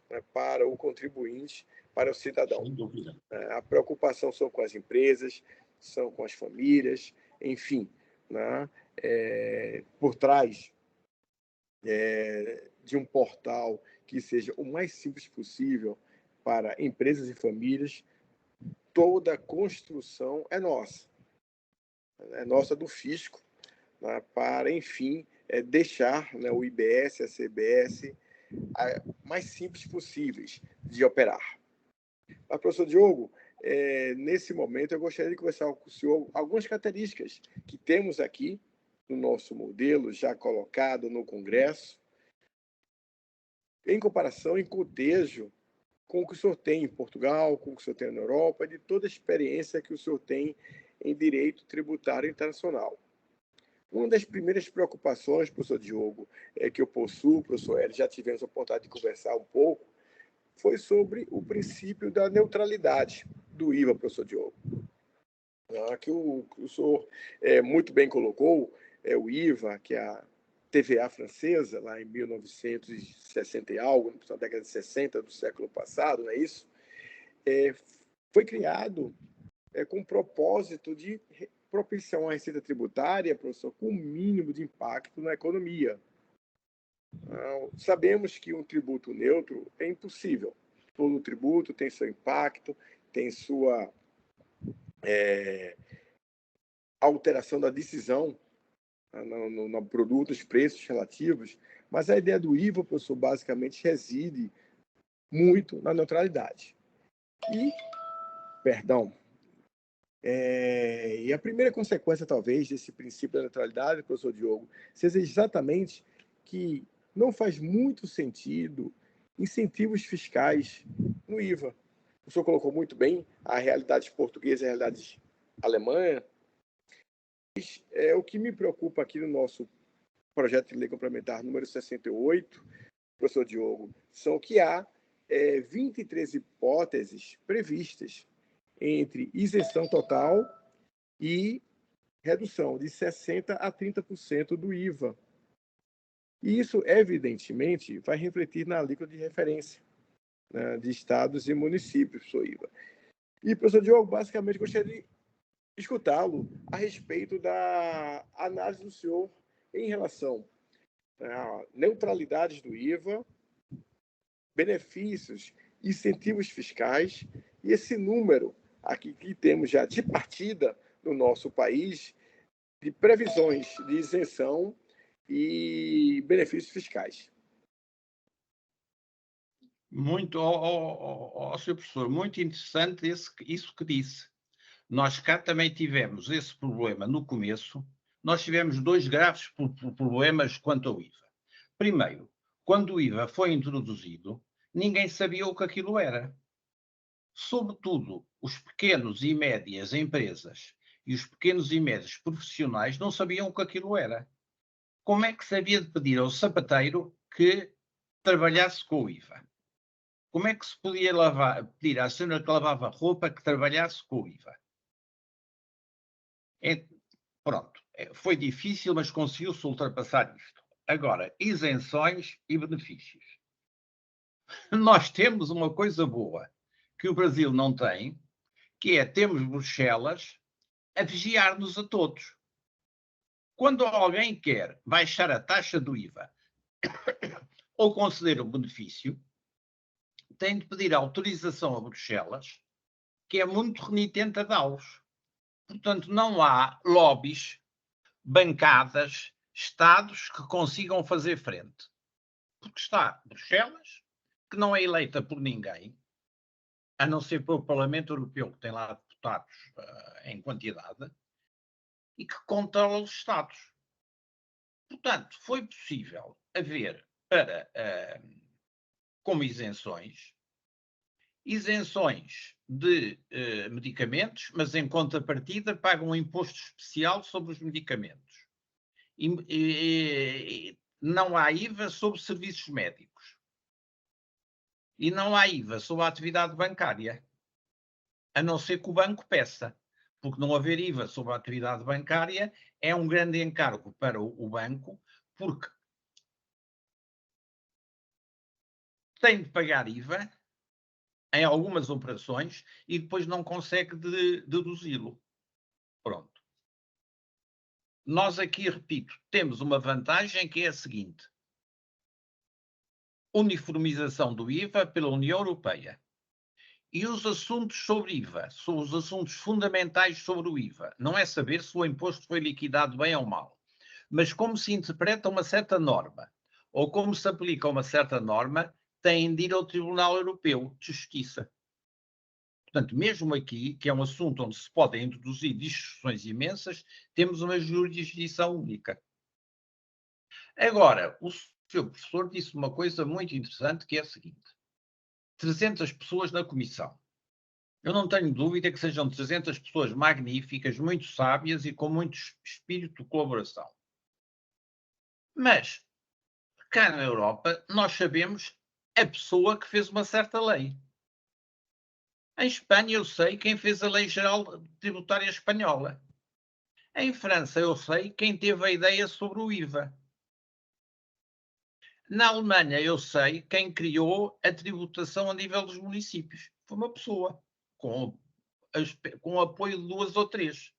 né, para o contribuinte, para o cidadão. Sem dúvida. A preocupação são com as empresas, são com as famílias, enfim, né, por trás de um portal que seja o mais simples possível para empresas e famílias. Toda a construção é nossa do fisco, né, para, enfim, deixar, né, o IBS, a CBS, mais simples possíveis de operar. Mas, professor Diogo, nesse momento eu gostaria de conversar com o senhor algumas características que temos aqui no nosso modelo já colocado no Congresso, em comparação, em cotejo, com o que o senhor tem em Portugal, com o que o senhor tem na Europa, de toda a experiência que o senhor tem em direito tributário internacional. Uma das primeiras preocupações, professor Diogo, que eu possuo, professor Hélio, já tivemos a oportunidade de conversar um pouco, foi sobre o princípio da neutralidade do IVA, professor Diogo. Que o senhor muito bem colocou, o IVA, que é a TVA francesa, lá em 1960 e algo, na década de 60 do século passado, não é isso? Foi criado com o propósito de propiciar uma receita tributária, professor, com o mínimo de impacto na economia. Sabemos que um tributo neutro é impossível. Todo tributo tem seu impacto, tem sua alteração da decisão no produto, os preços relativos, mas a ideia do IVA, professor, basicamente reside muito na neutralidade. E a primeira consequência, talvez, desse princípio da neutralidade, professor Diogo, seja exatamente que não faz muito sentido incentivos fiscais no IVA. O senhor colocou muito bem a realidade portuguesa e a realidade alemã. O que me preocupa aqui no nosso projeto de lei complementar número 68, professor Diogo, são que há 23 hipóteses previstas entre isenção total e redução de 60% a 30% do IVA. E isso, evidentemente, vai refletir na alíquota de referência, né, de estados e municípios, professor IVA. E, professor Diogo, basicamente, gostaria de escutá-lo a respeito da análise do senhor em relação a neutralidades do IVA, benefícios, incentivos fiscais e esse número aqui que temos já de partida no nosso país de previsões de isenção e benefícios fiscais. Muito, senhor professor, muito interessante isso que disse. Nós cá também tivemos esse problema no começo. Nós tivemos dois graves problemas quanto ao IVA. Primeiro, quando o IVA foi introduzido, ninguém sabia o que aquilo era. Sobretudo, os pequenos e médias empresas e os pequenos e médios profissionais não sabiam o que aquilo era. Como é que se havia de pedir ao sapateiro que trabalhasse com o IVA? Como é que se podia pedir à senhora que lavava roupa que trabalhasse com o IVA? Pronto, foi difícil, mas conseguiu-se ultrapassar isto. Agora, isenções e benefícios. Nós temos uma coisa boa que o Brasil não tem, que é temos Bruxelas a vigiar-nos a todos. Quando alguém quer baixar a taxa do IVA ou conceder um benefício, tem de pedir autorização a Bruxelas, que é muito renitente a dá-los. Portanto, não há lobbies, bancadas, Estados que consigam fazer frente. Porque está Bruxelas, que não é eleita por ninguém, a não ser pelo Parlamento Europeu, que tem lá deputados em quantidade, e que controla os Estados. Portanto, foi possível haver como isenções de medicamentos, mas em contrapartida pagam um imposto especial sobre os medicamentos. E não há IVA sobre serviços médicos. E não há IVA sobre a atividade bancária, a não ser que o banco peça. Porque não haver IVA sobre a atividade bancária é um grande encargo para o banco, porque tem de pagar IVA em algumas operações e depois não consegue deduzi-lo. Pronto. Nós aqui, repito, temos uma vantagem que é a seguinte: uniformização do IVA pela União Europeia. E os assuntos sobre IVA, são os assuntos fundamentais sobre o IVA. Não é saber se o imposto foi liquidado bem ou mal, mas como se interpreta uma certa norma, ou como se aplica uma certa norma, têm de ir ao Tribunal Europeu de Justiça. Portanto, mesmo aqui, que é um assunto onde se podem introduzir discussões imensas, temos uma jurisdição única. Agora, o seu professor disse uma coisa muito interessante, que é a seguinte: 300 pessoas na comissão. Eu não tenho dúvida que sejam 300 pessoas magníficas, muito sábias e com muito espírito de colaboração. Mas, cá na Europa, nós sabemos a pessoa que fez uma certa lei. Em Espanha, eu sei quem fez a Lei Geral Tributária Espanhola. Em França, eu sei quem teve a ideia sobre o IVA. Na Alemanha, eu sei quem criou a tributação a nível dos municípios. Foi uma pessoa, com o apoio de 2 ou 3.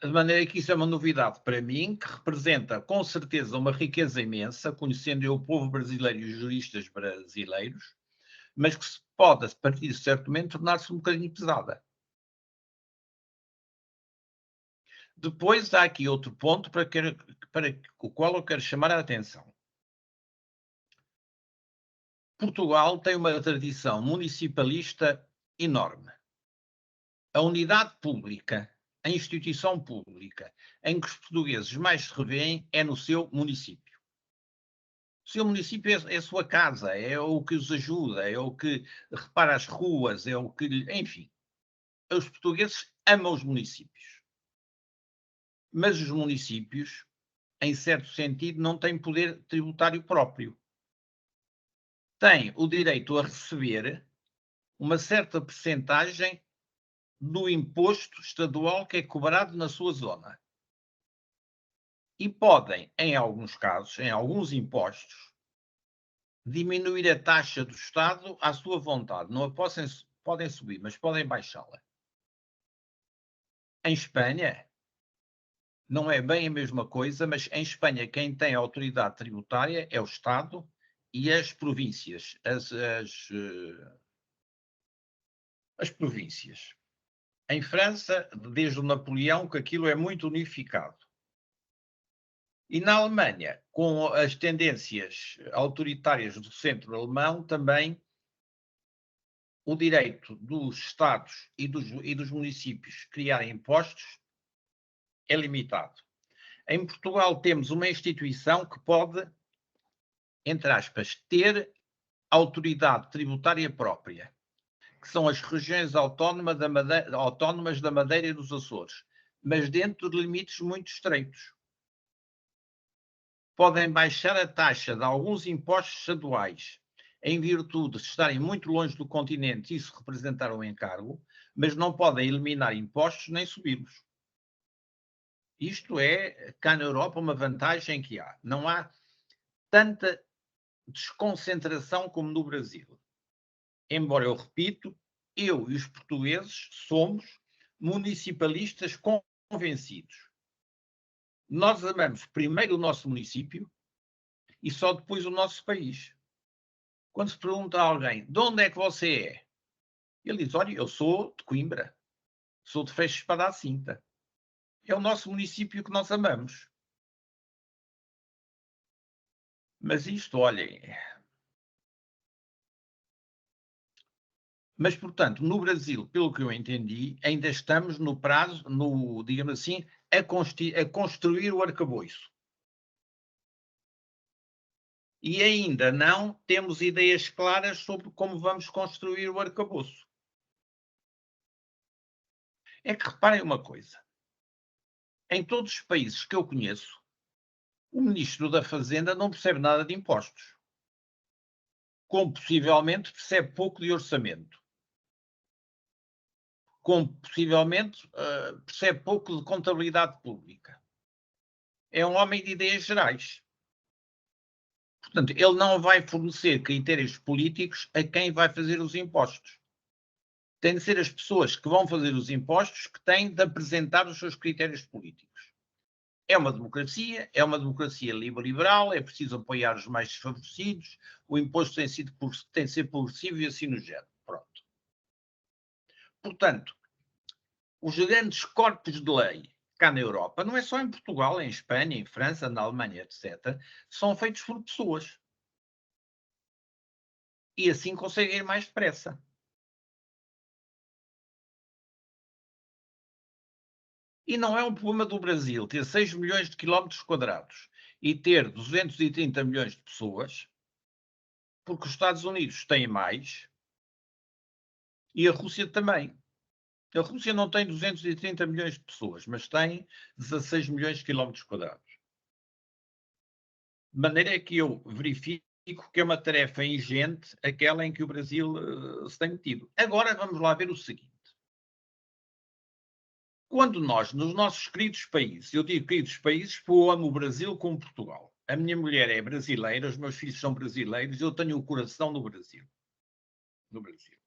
De maneira que isso é uma novidade para mim, que representa com certeza uma riqueza imensa, conhecendo eu o povo brasileiro e os juristas brasileiros, mas que se pode, a partir de certo momento, tornar-se um bocadinho pesada. Depois há aqui outro ponto para o qual eu quero chamar a atenção. Portugal tem uma tradição municipalista enorme. A unidade pública, a instituição pública, em que os portugueses mais se revêem é no seu município. O seu município é a sua casa, é o que os ajuda, é o que repara as ruas, é o que... Enfim, os portugueses amam os municípios. Mas os municípios, em certo sentido, não têm poder tributário próprio. Têm o direito a receber uma certa percentagem do imposto estadual que é cobrado na sua zona. E podem, em alguns casos, em alguns impostos, diminuir a taxa do Estado à sua vontade. Não a podem subir, mas podem baixá-la. Em Espanha, não é bem a mesma coisa, mas em Espanha quem tem a autoridade tributária é o Estado e as províncias. As províncias. Em França, desde o Napoleão, que aquilo é muito unificado. E na Alemanha, com as tendências autoritárias do centro alemão, também o direito dos Estados e dos municípios criarem impostos é limitado. Em Portugal temos uma instituição que pode entre aspas, ter autoridade tributária própria, que são as regiões autónomas da Madeira e dos Açores, mas dentro de limites muito estreitos. Podem baixar a taxa de alguns impostos estaduais, em virtude de estarem muito longe do continente e isso representar um encargo, mas não podem eliminar impostos nem subi-los. Isto é, cá na Europa, uma vantagem que há. Não há tanta desconcentração como no Brasil. Embora eu repito, eu e os portugueses somos municipalistas convencidos. Nós amamos primeiro o nosso município e só depois o nosso país. Quando se pergunta a alguém, de onde é que você é? Ele diz, olha, eu sou de Coimbra, sou de Freixo Espada à Cinta. É o nosso município que nós amamos. Mas isto, olhem... Mas, portanto, no Brasil, pelo que eu entendi, ainda estamos no prazo, digamos assim, a construir o arcabouço. E ainda não temos ideias claras sobre como vamos construir o arcabouço. É que reparem uma coisa. Em todos os países que eu conheço, o Ministro da Fazenda não percebe nada de impostos. Como possivelmente percebe pouco de orçamento. Como possivelmente percebe pouco de contabilidade pública. É um homem de ideias gerais. Portanto, ele não vai fornecer critérios políticos a quem vai fazer os impostos. Tem de ser as pessoas que vão fazer os impostos que têm de apresentar os seus critérios políticos. É uma democracia liberal, é preciso apoiar os mais desfavorecidos, o imposto tem de ser progressivo e assim no género. Pronto. Portanto, os grandes corpos de lei cá na Europa, não é só em Portugal, em Espanha, em França, na Alemanha, etc., são feitos por pessoas. E assim conseguem ir mais depressa. E não é um problema do Brasil ter 6 milhões de quilómetros quadrados e ter 230 milhões de pessoas, porque os Estados Unidos têm mais e a Rússia também. A Rússia não tem 230 milhões de pessoas, mas tem 16 milhões de quilómetros quadrados. De maneira que eu verifico que é uma tarefa ingente aquela em que o Brasil se tem metido. Agora vamos lá ver o seguinte. Quando nós, nos nossos queridos países, eu digo queridos países porque eu amo o Brasil como Portugal. A minha mulher é brasileira, os meus filhos são brasileiros, eu tenho o coração no Brasil. No Brasil.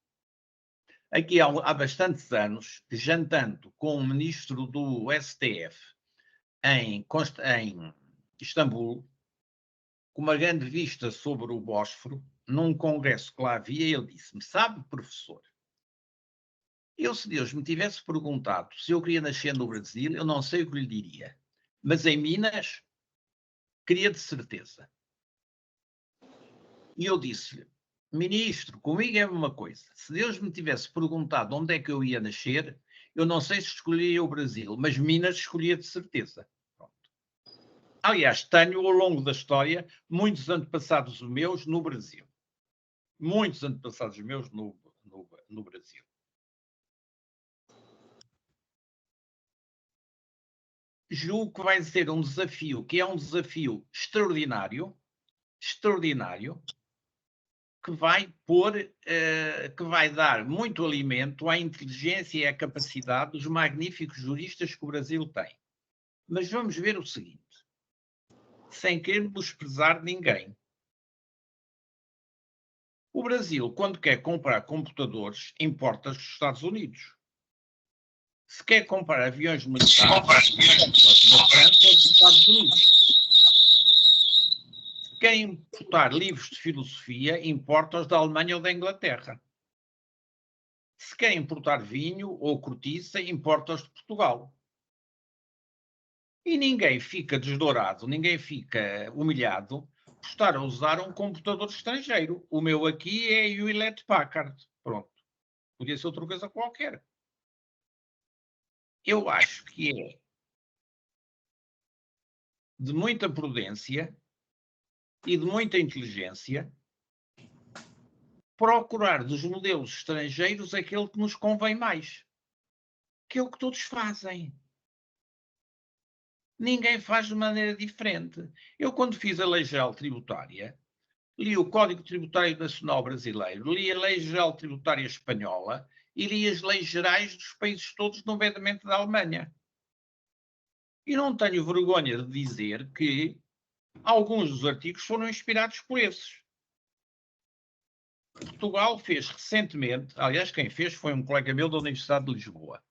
Aqui há bastantes anos, jantando com o ministro do STF em Istambul, com uma grande vista sobre o Bósforo, num congresso que lá havia, ele disse-me, sabe, professor, se Deus me tivesse perguntado se eu queria nascer no Brasil, eu não sei o que lhe diria. Mas em Minas, queria de certeza. E eu disse-lhe, ministro, comigo é uma coisa. Se Deus me tivesse perguntado onde é que eu ia nascer, eu não sei se escolheria o Brasil, mas Minas escolhia de certeza. Pronto. Aliás, tenho ao longo da história muitos antepassados meus no Brasil. Muitos antepassados meus no Brasil. Julgo que vai ser um desafio, que é um desafio extraordinário, que vai que vai dar muito alimento à inteligência e à capacidade dos magníficos juristas que o Brasil tem. Mas vamos ver o seguinte, sem querer desprezar ninguém. O Brasil, quando quer comprar computadores, importa dos Estados Unidos. Se quer comprar aviões militares, da França ou dos Estados Unidos. Se quer importar livros de filosofia, importa-os da Alemanha ou da Inglaterra. Se quer importar vinho ou cortiça, importa-os de Portugal. E ninguém fica desdourado, ninguém fica humilhado por estar a usar um computador estrangeiro. O meu aqui é o Hewlett Packard. Pronto. Podia ser outra coisa qualquer. Eu acho que é de muita prudência e de muita inteligência, procurar dos modelos estrangeiros aquele que nos convém mais, que é o que todos fazem. Ninguém faz de maneira diferente. Eu, quando fiz a Lei Geral Tributária, li o Código Tributário Nacional Brasileiro, li a Lei Geral Tributária Espanhola e li as leis gerais dos países todos, nomeadamente da Alemanha. E não tenho vergonha de dizer que alguns dos artigos foram inspirados por esses. Portugal fez recentemente, aliás, quem fez foi um colega meu da Universidade de Lisboa,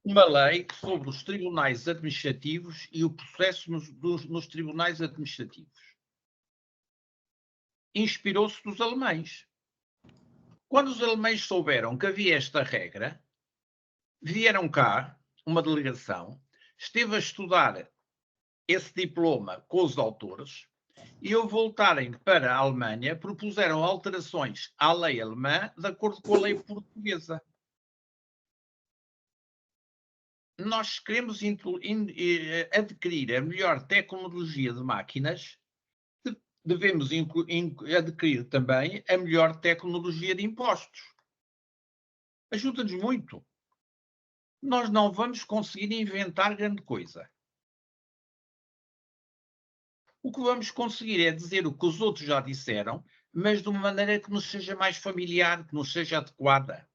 uma lei sobre os tribunais administrativos e o processo nos tribunais administrativos. Inspirou-se dos alemães. Quando os alemães souberam que havia esta regra, vieram cá, uma delegação, esteve a estudar esse diploma com os autores e, ao voltarem para a Alemanha, propuseram alterações à lei alemã de acordo com a lei portuguesa. Nós queremos adquirir a melhor tecnologia de máquinas, devemos adquirir também a melhor tecnologia de impostos. Ajuda-nos muito. Nós não vamos conseguir inventar grande coisa. O que vamos conseguir é dizer o que os outros já disseram, mas de uma maneira que nos seja mais familiar, que nos seja adequada.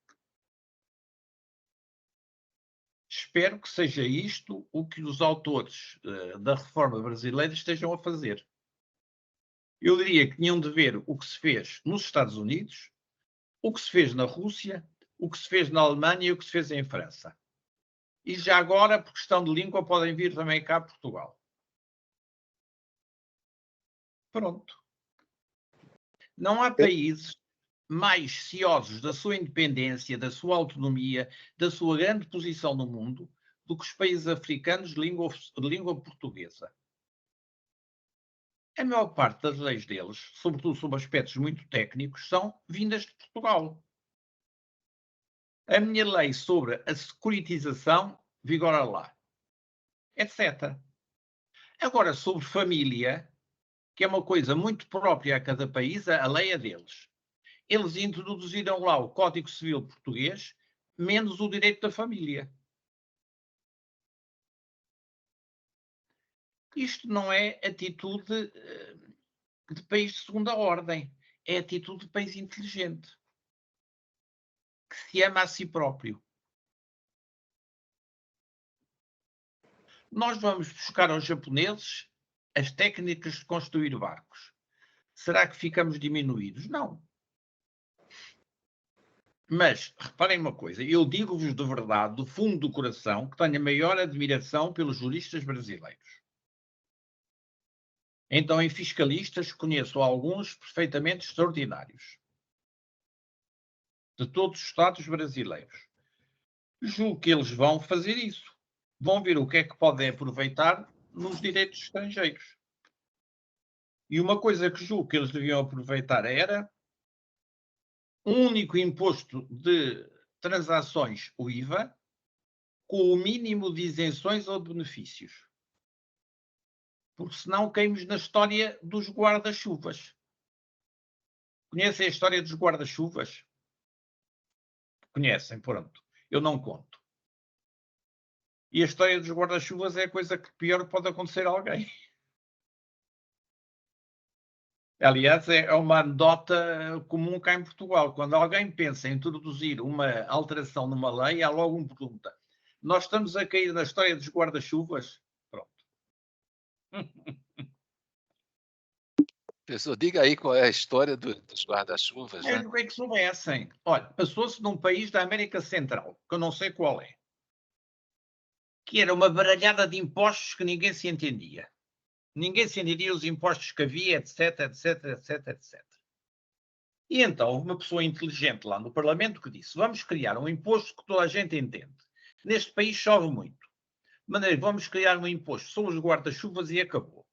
Espero que seja isto o que os autores da reforma brasileira estejam a fazer. Eu diria que tinham de ver o que se fez nos Estados Unidos, o que se fez na Rússia, o que se fez na Alemanha e o que se fez em França. E já agora, por questão de língua, podem vir também cá a Portugal. Pronto. Não há países mais ciosos da sua independência, da sua autonomia, da sua grande posição no mundo, do que os países africanos de língua portuguesa. A maior parte das leis deles, sobretudo sobre aspectos muito técnicos, são vindas de Portugal. A minha lei sobre a securitização vigora lá, etc. Agora, sobre família, que é uma coisa muito própria a cada país, a lei é deles. Eles introduziram lá o Código Civil português, menos o direito da família. Isto não é atitude de país de segunda ordem, é atitude de país inteligente, que se ama a si próprio. Nós vamos buscar aos japoneses as técnicas de construir barcos. Será que ficamos diminuídos? Não. Mas, reparem uma coisa, eu digo-vos de verdade, do fundo do coração, que tenho a maior admiração pelos juristas brasileiros. Então, em fiscalistas, conheço alguns perfeitamente extraordinários. De todos os estados brasileiros. Julgo que eles vão fazer isso. Vão ver o que é que podem aproveitar nos direitos estrangeiros. E uma coisa que julgo que eles deviam aproveitar era um único imposto de transações, o IVA, com o mínimo de isenções ou de benefícios. Porque senão caímos na história dos guarda-chuvas. Conhecem a história dos guarda-chuvas? Conhecem, pronto. Eu não conto. E a história dos guarda-chuvas é a coisa que pior pode acontecer a alguém. Aliás, é uma anedota comum cá em Portugal. Quando alguém pensa em introduzir uma alteração numa lei, há logo uma pergunta. Nós estamos a cair na história dos guarda-chuvas? Pronto. Professor, diga aí qual é a história dos guarda-chuvas, né? É que soubessem. Olha, passou-se num país da América Central, que eu não sei qual é, que era uma baralhada de impostos que ninguém se entendia. Ninguém se entendia os impostos que havia, etc, etc, etc, etc. E então houve uma pessoa inteligente lá no Parlamento que disse: vamos criar um imposto que toda a gente entende. Neste país chove muito. De maneira que vamos criar um imposto sobre os guarda-chuvas e acabou.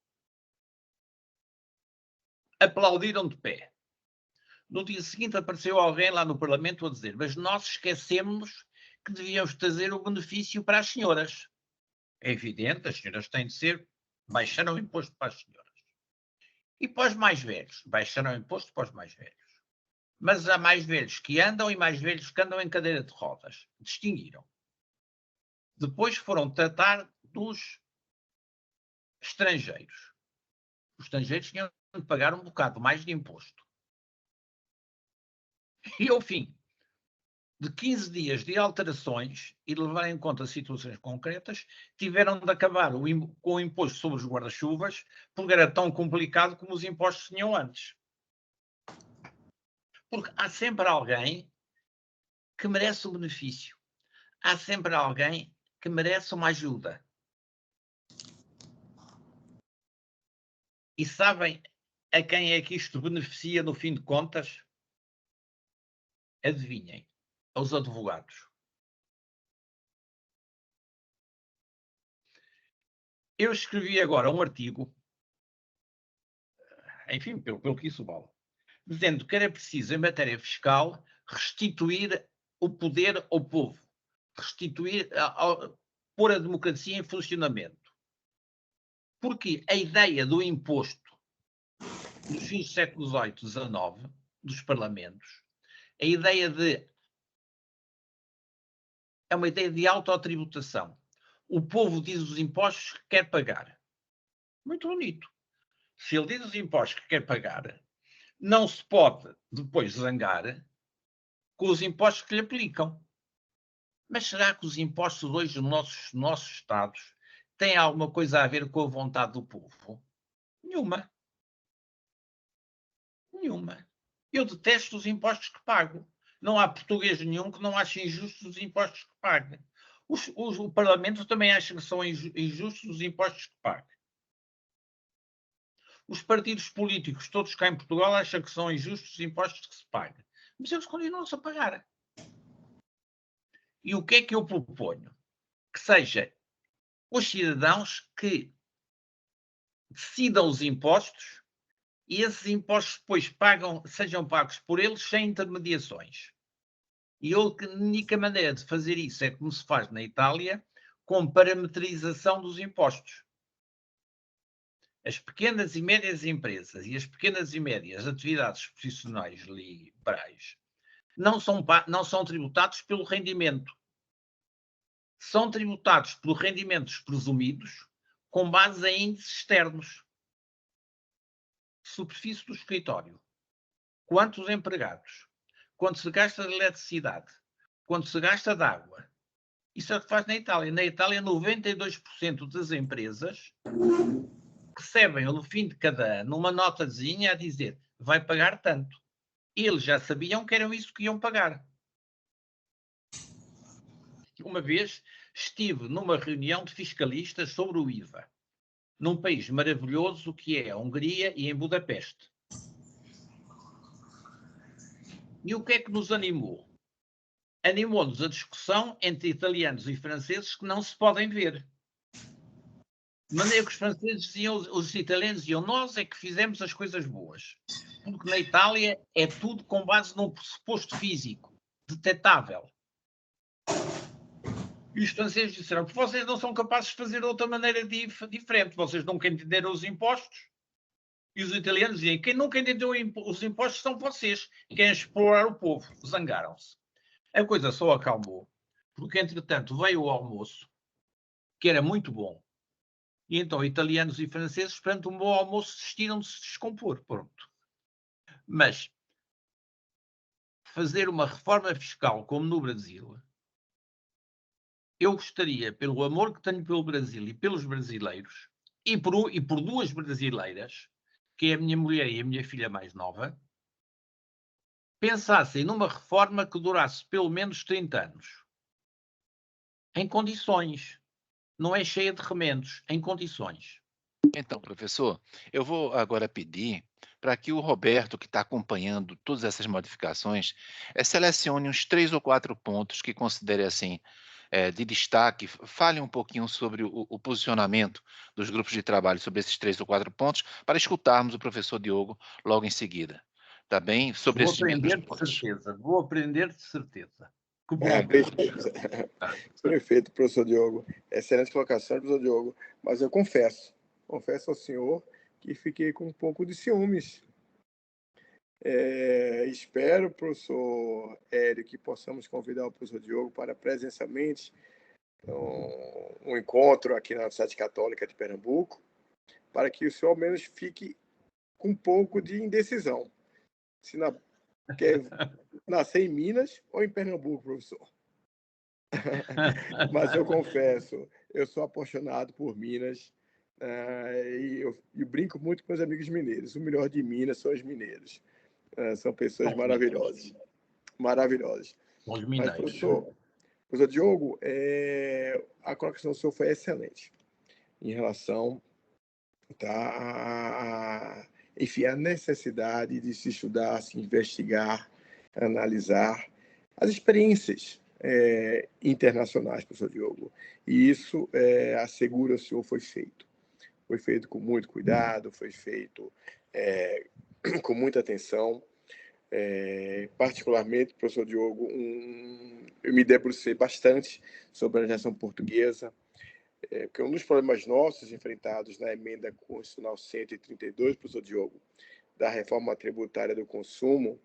Aplaudiram de pé. No dia seguinte apareceu alguém lá no Parlamento a dizer: mas nós esquecemos que devíamos trazer o benefício para as senhoras. É evidente, as senhoras têm de ser, baixaram o imposto para as senhoras. E para os mais velhos, baixaram o imposto para os mais velhos. Mas há mais velhos que andam e mais velhos que andam em cadeira de rodas. Distinguiram. Depois foram tratar dos estrangeiros. Os estrangeiros tinham de pagar um bocado mais de imposto. E ao fim de 15 dias de alterações e de levar em conta situações concretas, tiveram de acabar com o imposto sobre os guarda-chuvas, porque era tão complicado como os impostos tinham antes. Porque há sempre alguém que merece um benefício. Há sempre alguém que merece uma ajuda. E sabem a quem é que isto beneficia no fim de contas? Adivinhem, aos advogados. Eu escrevi agora um artigo, enfim, pelo que isso vale, dizendo que era preciso, em matéria fiscal, restituir o poder ao povo, restituir, pôr a democracia em funcionamento. Porque a ideia do imposto nos fins do século XVIII, XIX, dos parlamentos, a ideia de... é uma ideia de autotributação. O povo diz os impostos que quer pagar. Muito bonito. Se ele diz os impostos que quer pagar, não se pode depois zangar com os impostos que lhe aplicam. Mas será que os impostos hoje nos nossos Estados têm alguma coisa a ver com a vontade do povo? Nenhuma. Nenhuma. Eu detesto os impostos que pago. Não há português nenhum que não ache injustos os impostos que pague. O Parlamento também acha que são injustos os impostos que paga. Os partidos políticos, todos cá em Portugal, acham que são injustos os impostos que se pagam. Mas eles continuam-se a pagar. E o que é que eu proponho? Que seja os cidadãos que decidam os impostos e esses impostos depois sejam pagos por eles sem intermediações. E a única maneira de fazer isso é como se faz na Itália, com parametrização dos impostos. As pequenas e médias empresas e as pequenas e médias atividades profissionais liberais não são tributados pelo rendimento. São tributados por rendimentos presumidos com base em índices externos. Superfície do escritório. Quantos empregados? Quanto se gasta de eletricidade? Quanto se gasta de água? Isso é o que faz na Itália. Na Itália, 92% das empresas recebem, no fim de cada ano, uma notazinha a dizer vai pagar tanto. Eles já sabiam que era isso que iam pagar. Uma vez estive numa reunião de fiscalistas sobre o IVA, num país maravilhoso que é a Hungria e em Budapeste. E o que é que nos animou? Animou-nos a discussão entre italianos e franceses que não se podem ver. De maneira que os franceses diziam, os italianos diziam, nós é que fizemos as coisas boas. Porque na Itália é tudo com base num pressuposto físico, detetável. E os franceses disseram que vocês não são capazes de fazer de outra maneira diferente. Vocês nunca entenderam os impostos. E os italianos diziam, quem nunca entendeu os impostos são vocês. Querem explorar o povo. Zangaram-se. A coisa só acalmou, porque entretanto veio o almoço, que era muito bom. E então italianos e franceses, perante um bom almoço, desistiram de se descompor. Pronto. Mas fazer uma reforma fiscal como no Brasil, eu gostaria, pelo amor que tenho pelo Brasil e pelos brasileiros, e por duas brasileiras, que é a minha mulher e a minha filha mais nova, pensassem numa reforma que durasse pelo menos 30 anos. Em condições. Não é cheia de remendos, em condições. Então, professor, eu vou agora pedir para que o Roberto, que está acompanhando todas essas modificações, selecione uns 3 ou 4 pontos que considere assim de destaque, fale um pouquinho sobre o posicionamento dos grupos de trabalho sobre esses 3 ou 4 pontos, para escutarmos o professor Diogo logo em seguida. Tá bem? Sobre Vou esses mesmos aprender de pontos. certeza. Vou aprender de certeza. Que bom. Perfeito, professor Diogo. Excelente colocação, professor Diogo. Mas eu confesso ao senhor que fiquei com um pouco de ciúmes. Espero, professor Hélio, que possamos convidar o professor Diogo para presencialmente um encontro aqui na Universidade Católica de Pernambuco, para que o senhor ao menos fique com um pouco de indecisão. Se quer nascer em Minas ou em Pernambuco, professor? Mas eu confesso, eu sou apaixonado por Minas, e eu brinco muito com os amigos mineiros. O melhor de Minas são os mineiros. São pessoas maravilhosas. Maravilhosas. Mas, professor Diogo, a colocação do senhor foi excelente em relação enfim, a necessidade de se estudar, se investigar, analisar as experiências internacionais, professor Diogo. E isso, asseguro ao senhor, foi feito. Foi feito com muito cuidado, foi feito com muita atenção. Particularmente, professor Diogo, eu me debrucei bastante sobre a gestão portuguesa, porque um dos problemas nossos enfrentados na emenda constitucional 132, professor Diogo, da reforma tributária do consumo,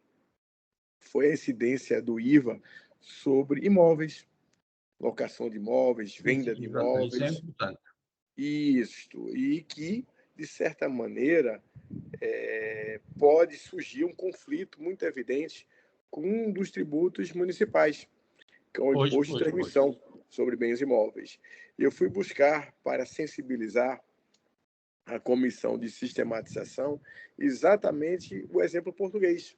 foi a incidência do IVA sobre imóveis, locação de imóveis, venda de imóveis. Isso é importante. Isto, e que, de certa maneira, pode surgir um conflito muito evidente com um dos tributos municipais, que é o imposto de transmissão sobre bens imóveis. Eu fui buscar, para sensibilizar a comissão de sistematização, exatamente o exemplo português,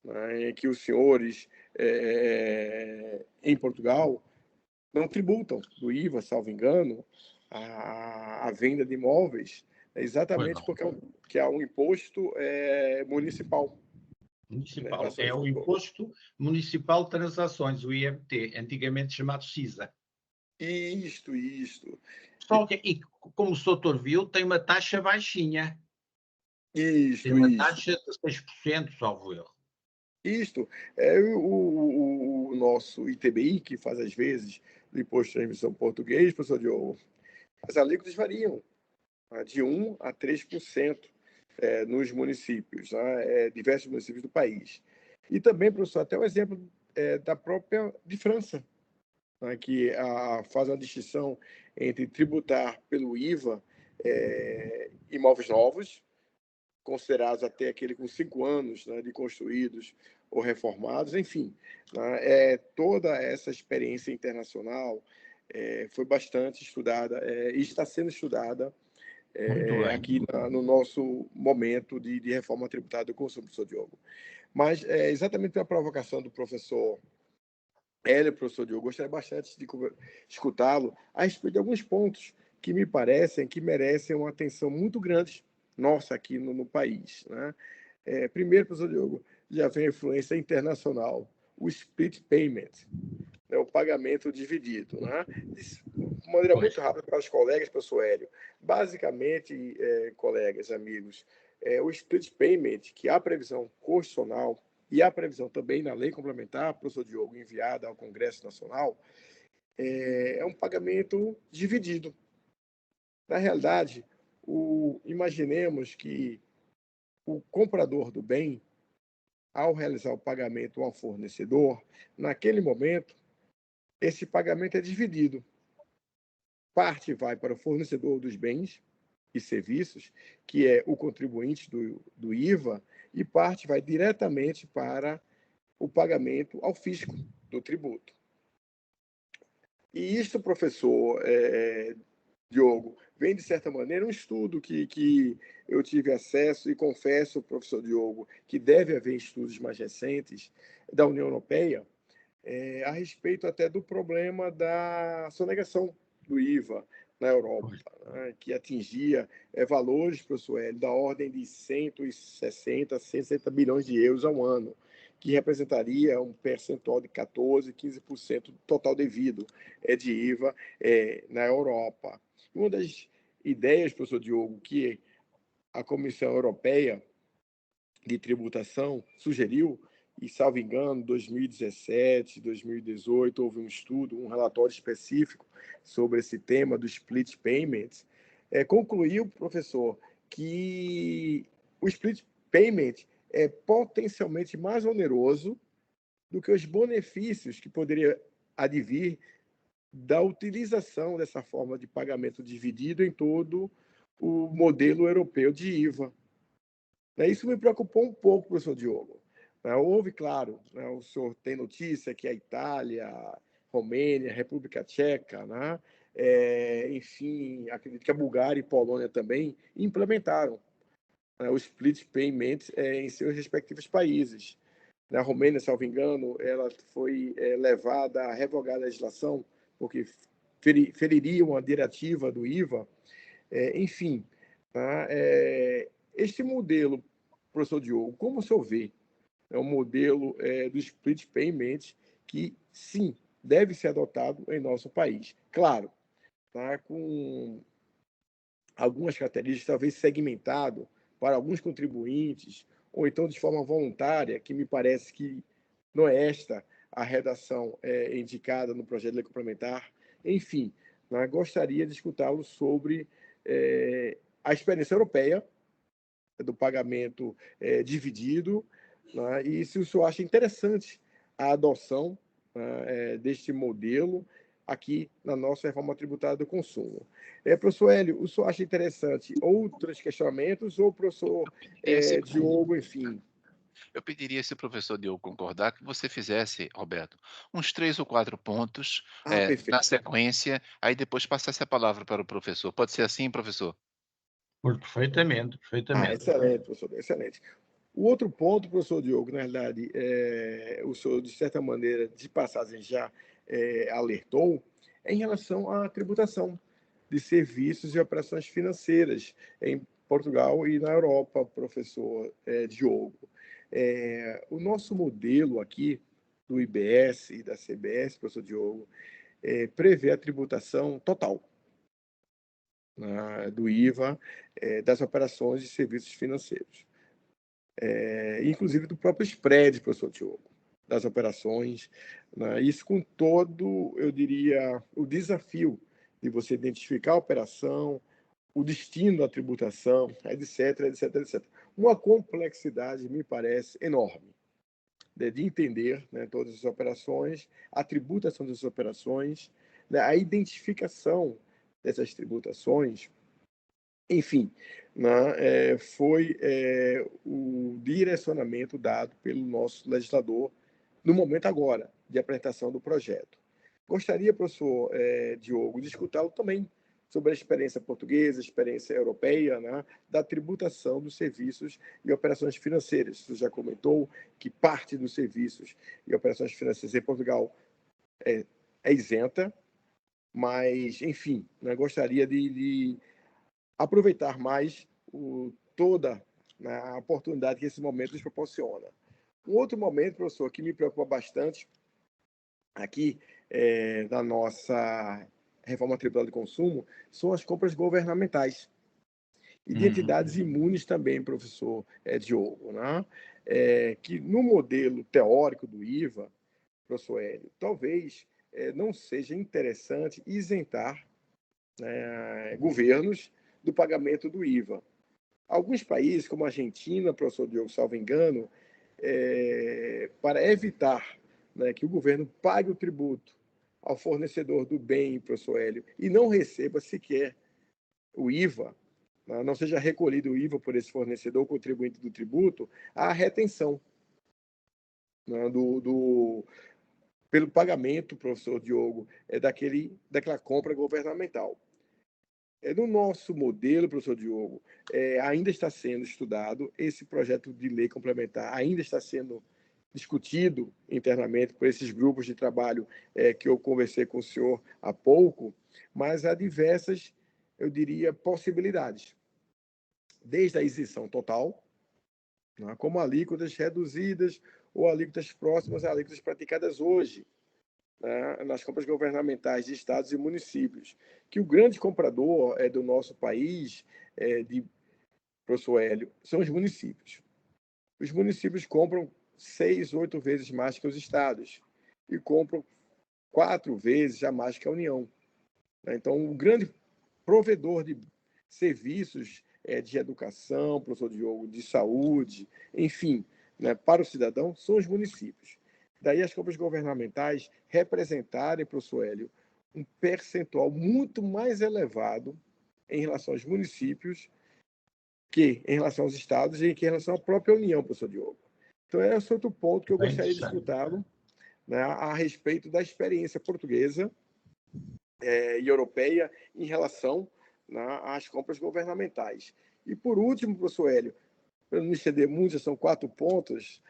né, em que os senhores, em Portugal, não tributam do IVA, salvo engano, a venda de imóveis, exatamente porque é um imposto municipal. Municipal. É o Imposto Municipal de Transações, o IMT, antigamente chamado CISA. Isto. Só que, e como o doutor viu, tem uma taxa baixinha. Tem uma taxa de 6%, salvo erro. Isto. É o nosso ITBI, que faz às vezes do Imposto de Transmissão Português, professor Diogo, as alíquotas variam de 1% a 3% nos municípios, né, diversos municípios do país. E também, professor, até o exemplo da própria de França, né, que faz uma distinção entre tributar pelo IVA imóveis novos, considerados até aquele com 5 anos, né, de construídos ou reformados, enfim. Né, toda essa experiência internacional foi bastante estudada e está sendo estudada aqui no nosso momento de reforma tributária do consumo, professor Diogo. Mas, exatamente pela provocação do professor Hélio, professor Diogo, gostaria bastante de escutá-lo a respeito de alguns pontos que me parecem que merecem uma atenção muito grande nossa aqui no país. Né? Primeiro, professor Diogo, já vem a influência internacional, o split payment, né, o pagamento dividido. Né? De maneira muito rápida para os colegas, professor Hélio. Basicamente, colegas, amigos, o split payment, que há previsão constitucional e há previsão também na lei complementar, professor Diogo, enviada ao Congresso Nacional, é um pagamento dividido. Na realidade, imaginemos que o comprador do bem, ao realizar o pagamento ao fornecedor, naquele momento, esse pagamento é dividido. Parte vai para o fornecedor dos bens e serviços, que é o contribuinte do IVA, e parte vai diretamente para o pagamento ao fisco do tributo. E isso, professor Diogo, vem, de certa maneira, um estudo que eu tive acesso e confesso, professor Diogo, que deve haver estudos mais recentes da União Europeia a respeito até do problema da sonegação do IVA na Europa, né, que atingia valores, professor Hélio, da ordem de 160, 160 bilhões de euros ao ano, que representaria um percentual de 14%, 15% do total devido de IVA na Europa. Uma das ideias, professor Diogo, que a Comissão Europeia de Tributação sugeriu, e, salvo engano, 2017, 2018, houve um estudo, um relatório específico sobre esse tema do split payment, concluiu, professor, que o split payment é potencialmente mais oneroso do que os benefícios que poderia advir da utilização dessa forma de pagamento dividido em todo o modelo europeu de IVA. Isso me preocupou um pouco, professor Diogo. Houve, claro, o senhor tem notícia que a Itália, Romênia, República Tcheca, enfim, acredito que a Bulgária e Polônia também implementaram o split payment em seus respectivos países. Na Romênia, salvo engano, ela foi levada a revogar a legislação porque feriria uma diretiva do IVA. Enfim, este modelo, professor Diogo, como o senhor vê, é um modelo do split payment que, sim, deve ser adotado em nosso país. Claro, com algumas características, talvez segmentado para alguns contribuintes, ou então de forma voluntária, que me parece que não é esta a redação indicada no projeto de lei complementar. Enfim, gostaria de escutá-lo sobre a experiência europeia do pagamento dividido, e se o senhor acha interessante a adoção deste modelo aqui na nossa reforma tributária do consumo. Professor Hélio, o senhor acha interessante outros questionamentos ou o professor Diogo, enfim? Eu pediria, se o professor Diogo concordar, que você fizesse, Roberto, uns 3 ou 4 pontos na Perfeito. sequência, aí depois passasse a palavra para o professor. Pode ser assim, professor? Perfeitamente, perfeitamente. Excelente, professor, excelente. O outro ponto, professor Diogo, na realidade, o senhor, de certa maneira, de passagem já alertou, é em relação à tributação de serviços e operações financeiras em Portugal e na Europa, professor Diogo. O nosso modelo aqui do IBS e da CBS, professor Diogo, prevê a tributação total do IVA das operações de serviços financeiros. Inclusive do próprio spread, professor Diogo, das operações. Isso com todo, eu diria, o desafio de você identificar a operação, o destino da tributação, etc, etc, etc. Uma complexidade, me parece, enorme de entender todas as operações, a tributação dessas operações, a identificação dessas tributações. Enfim, foi o direcionamento dado pelo nosso legislador no momento agora de apresentação do projeto. Gostaria, professor Diogo, de escutá-lo também sobre a experiência portuguesa, a experiência europeia, da tributação dos serviços e operações financeiras. Você já comentou que parte dos serviços e operações financeiras em Portugal é isenta, mas, enfim, gostaria de aproveitar mais toda a oportunidade que esse momento nos proporciona. Um outro momento, professor, que me preocupa bastante aqui na nossa reforma tributária de consumo são as compras governamentais e de entidades imunes também, professor Diogo, que no modelo teórico do IVA, professor Hélio, talvez não seja interessante isentar governos do pagamento do IVA. Alguns países, como a Argentina, professor Diogo, salvo engano, para evitar que o governo pague o tributo ao fornecedor do bem, professor Hélio, e não receba sequer o IVA, não seja recolhido o IVA por esse fornecedor contribuinte do tributo, há retenção pelo pagamento, professor Diogo, daquela compra governamental. No nosso modelo, professor Diogo, ainda está sendo estudado, esse projeto de lei complementar ainda está sendo discutido internamente por esses grupos de trabalho que eu conversei com o senhor há pouco, mas há diversas, eu diria, possibilidades. Desde a isenção total, como alíquotas reduzidas ou alíquotas próximas a alíquotas praticadas hoje, nas compras governamentais de estados e municípios, que o grande comprador do nosso país, professor Hélio, são os municípios. Os municípios compram 6, 8 vezes mais que os estados e compram 4 vezes a mais que a União. Então, o grande provedor de serviços de educação, professor Diogo, de saúde, enfim, né, para o cidadão, são os municípios. Daí as compras governamentais representarem, professor Hélio, um percentual muito mais elevado em relação aos municípios que em relação aos estados e que em relação à própria União, professor Diogo. Então, esse é outro ponto que eu gostaria de escutá-lo, né, a respeito da experiência portuguesa e europeia em relação, né, às compras governamentais. E, por último, professor Hélio, para não me estender muito, são 4 pontos,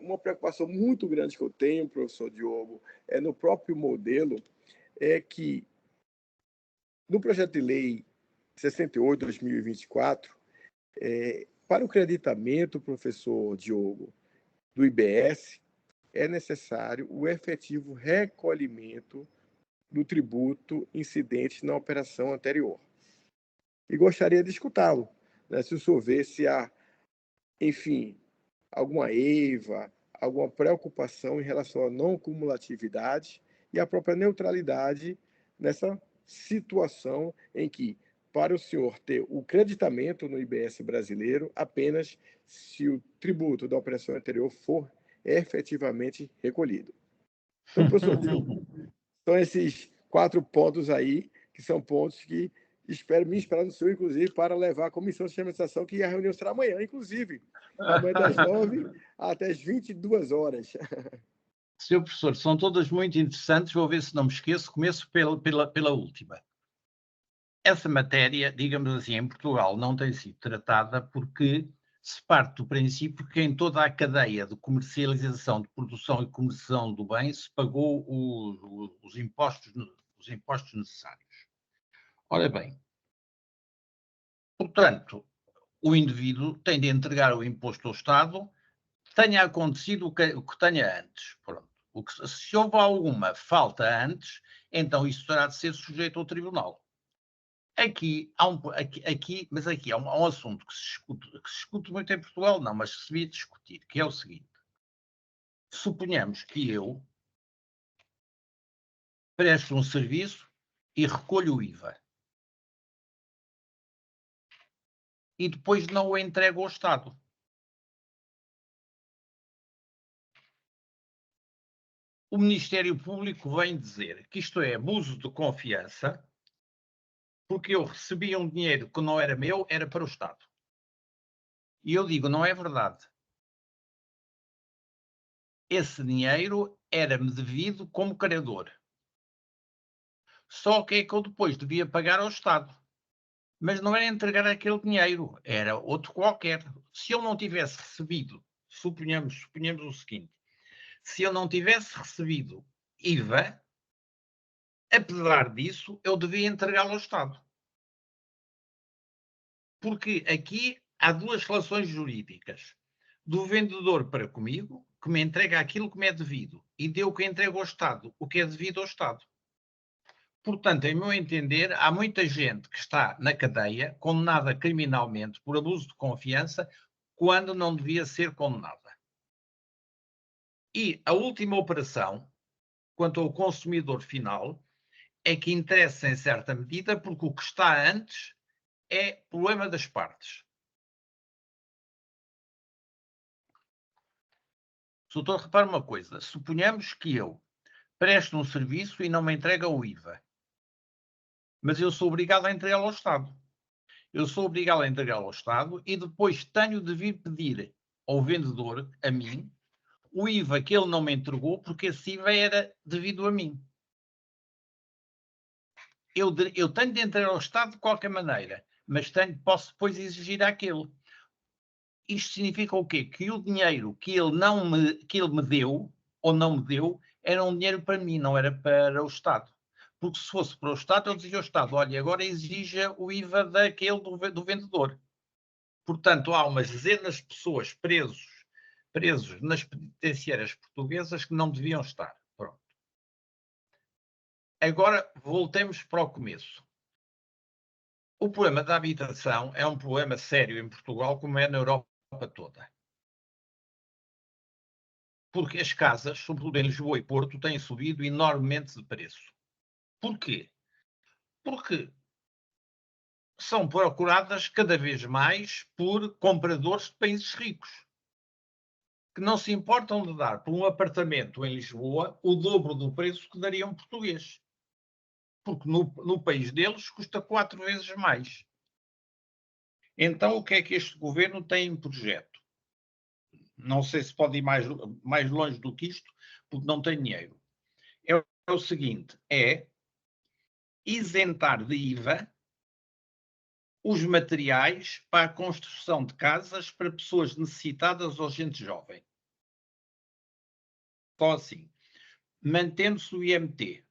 uma preocupação muito grande que eu tenho, professor Diogo, no próprio modelo, é que no projeto de lei 68/2024, para o creditamento, professor Diogo, do IBS, é necessário o efetivo recolhimento do tributo incidente na operação anterior. E gostaria de escutá-lo, né, se o senhor vê se há, enfim, alguma EIVA, alguma preocupação em relação à não cumulatividade e à própria neutralidade nessa situação em que, para o senhor ter o creditamento no IBS brasileiro, apenas se o tributo da operação anterior for efetivamente recolhido. Então, professor Diogo, são esses 4 pontos aí, que são pontos que me espero no senhor, inclusive, para levar a Comissão de Sistematização, que a reunião será amanhã, inclusive, amanhã das 9 até as 22 horas. Senhor professor, são todas muito interessantes, vou ver se não me esqueço, começo pela última. Essa matéria, digamos assim, em Portugal não tem sido tratada porque se parte do princípio que em toda a cadeia de comercialização, de produção e comercialização do bem se pagou os impostos necessários. Ora bem, portanto, o indivíduo tem de entregar o imposto ao Estado, tenha acontecido o que tenha antes. Pronto. Se houve alguma falta antes, então isso terá de ser sujeito ao tribunal. Aqui há um assunto que se discute muito em Portugal, não, mas que se devia discutir, que é o seguinte: suponhamos que eu presto um serviço e recolho o IVA e depois não o entrego ao Estado. O Ministério Público vem dizer que isto é abuso de confiança, porque eu recebia um dinheiro que não era meu, era para o Estado. E eu digo, não é verdade. Esse dinheiro era-me devido como credor. Só que é que eu depois devia pagar ao Estado. Mas não era entregar aquele dinheiro, era outro qualquer. Se eu não tivesse recebido, suponhamos o seguinte, se eu não tivesse recebido IVA, apesar disso, eu devia entregá-lo ao Estado. Porque aqui há 2 relações jurídicas. Do vendedor para comigo, que me entrega aquilo que me é devido, e deu que entrega ao Estado, o que é devido ao Estado. Portanto, em meu entender, há muita gente que está na cadeia, condenada criminalmente por abuso de confiança, quando não devia ser condenada. E a última operação, quanto ao consumidor final, é que interessa em certa medida, porque o que está antes é problema das partes. Doutor, repare uma coisa, suponhamos que eu presto um serviço e não me entrega o IVA, mas eu sou obrigado a entregá-lo ao Estado. Eu sou obrigado a entregá-lo ao Estado e depois tenho de vir pedir ao vendedor, a mim, o IVA que ele não me entregou, porque esse IVA era devido a mim. Eu tenho de entregar ao Estado de qualquer maneira, mas posso depois exigir aquele. Isto significa o quê? Que o dinheiro que ele me deu, ou não me deu, era um dinheiro para mim, não era para o Estado. Porque se fosse para o Estado, eu dizia ao Estado, olha, agora exija o IVA daquele do vendedor. Portanto, há umas dezenas de pessoas presos nas penitenciárias portuguesas que não deviam estar. Pronto. Agora, voltemos para o começo. O problema da habitação é um problema sério em Portugal, como é na Europa toda. Porque as casas, sobretudo em Lisboa e Porto, têm subido enormemente de preço. Porquê? Porque são procuradas cada vez mais por compradores de países ricos, que não se importam de dar por um apartamento em Lisboa o dobro do preço que daria um português. Porque no país deles custa 4 vezes mais. Então, o que é que este governo tem em projeto? Não sei se pode ir mais longe do que isto, porque não tem dinheiro. É o seguinte, é isentar de IVA os materiais para a construção de casas para pessoas necessitadas ou gente jovem. Só assim. Mantendo-se o IMT.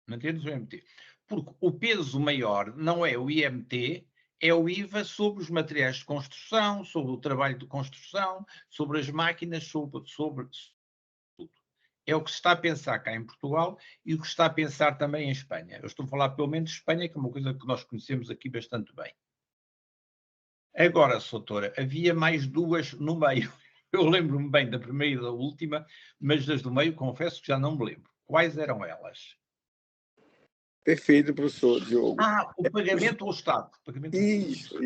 Mantendo-se o IMT. Porque o peso maior não é o IMT, é o IVA sobre os materiais de construção, sobre o trabalho de construção, sobre as máquinas, sobre tudo. É o que se está a pensar cá em Portugal e o que se está a pensar também em Espanha. Eu estou a falar pelo menos de Espanha, que é uma coisa que nós conhecemos aqui bastante bem. Agora, doutora, havia mais duas no meio. Eu lembro-me bem da primeira e da última, mas das do meio confesso que já não me lembro. Quais eram elas? Perfeito, professor Diogo. O pagamento ao Estado. Isso.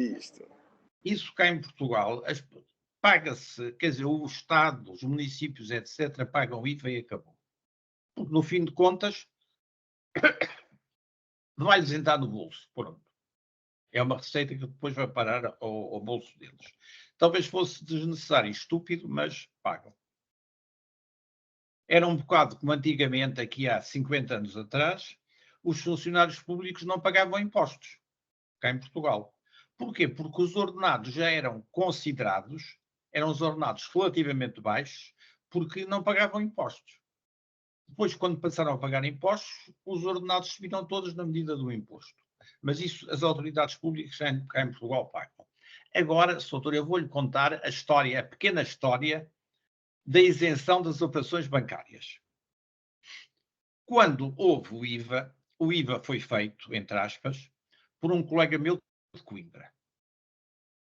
Isso cá em Portugal paga-se, quer dizer, o Estado, os municípios, etc., pagam IVA e acabou. Porque, no fim de contas, vai-lhes entrar no bolso. Pronto. É uma receita que depois vai parar ao bolso deles. Talvez fosse desnecessário e estúpido, mas pagam. Era um bocado como antigamente, aqui há 50 anos atrás, os funcionários públicos não pagavam impostos, cá em Portugal. Porquê? Porque os ordenados já eram considerados, eram os ordenados relativamente baixos, porque não pagavam impostos. Depois, quando passaram a pagar impostos, os ordenados subiram todos na medida do imposto. Mas isso as autoridades públicas cá em Portugal pagam. Agora, doutor, eu vou-lhe contar a história, a pequena história da isenção das operações bancárias. Quando houve o IVA foi feito, entre aspas, por um colega meu de Coimbra.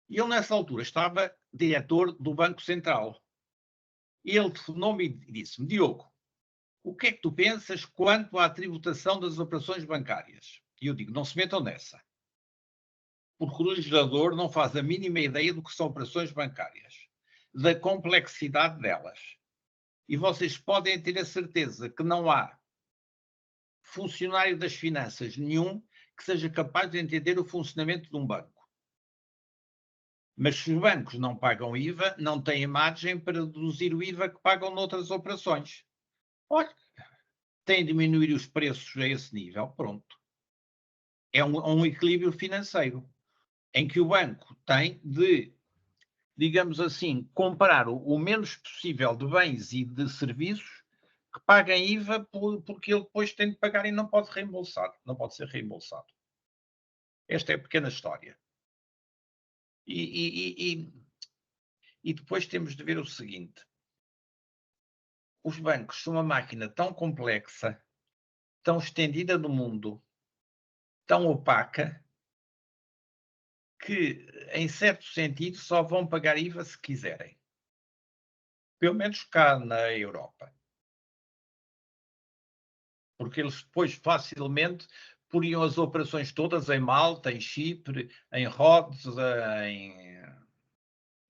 E ele, nessa altura, estava diretor do Banco Central. E ele telefonou-me e disse-me: Diogo, o que é que tu pensas quanto à tributação das operações bancárias? E eu digo: não se metam nessa. Porque o legislador não faz a mínima ideia do que são operações bancárias, da complexidade delas. E vocês podem ter a certeza que não há funcionário das finanças nenhum que seja capaz de entender o funcionamento de um banco. Mas se os bancos não pagam IVA, não têm margem para deduzir o IVA que pagam noutras operações. Olha, têm de diminuir os preços a esse nível, pronto. É um equilíbrio financeiro, em que o banco tem de, digamos assim, comprar o menos possível de bens e de serviços que paguem IVA porque ele depois tem de pagar e não pode reembolsar, não pode ser reembolsado. Esta é a pequena história. E depois temos de ver o seguinte: os bancos são uma máquina tão complexa, tão estendida no mundo, tão opaca, que, em certo sentido, só vão pagar IVA se quiserem. Pelo menos cá na Europa. Porque eles depois facilmente poriam as operações todas em Malta, em Chipre, em Rhodes,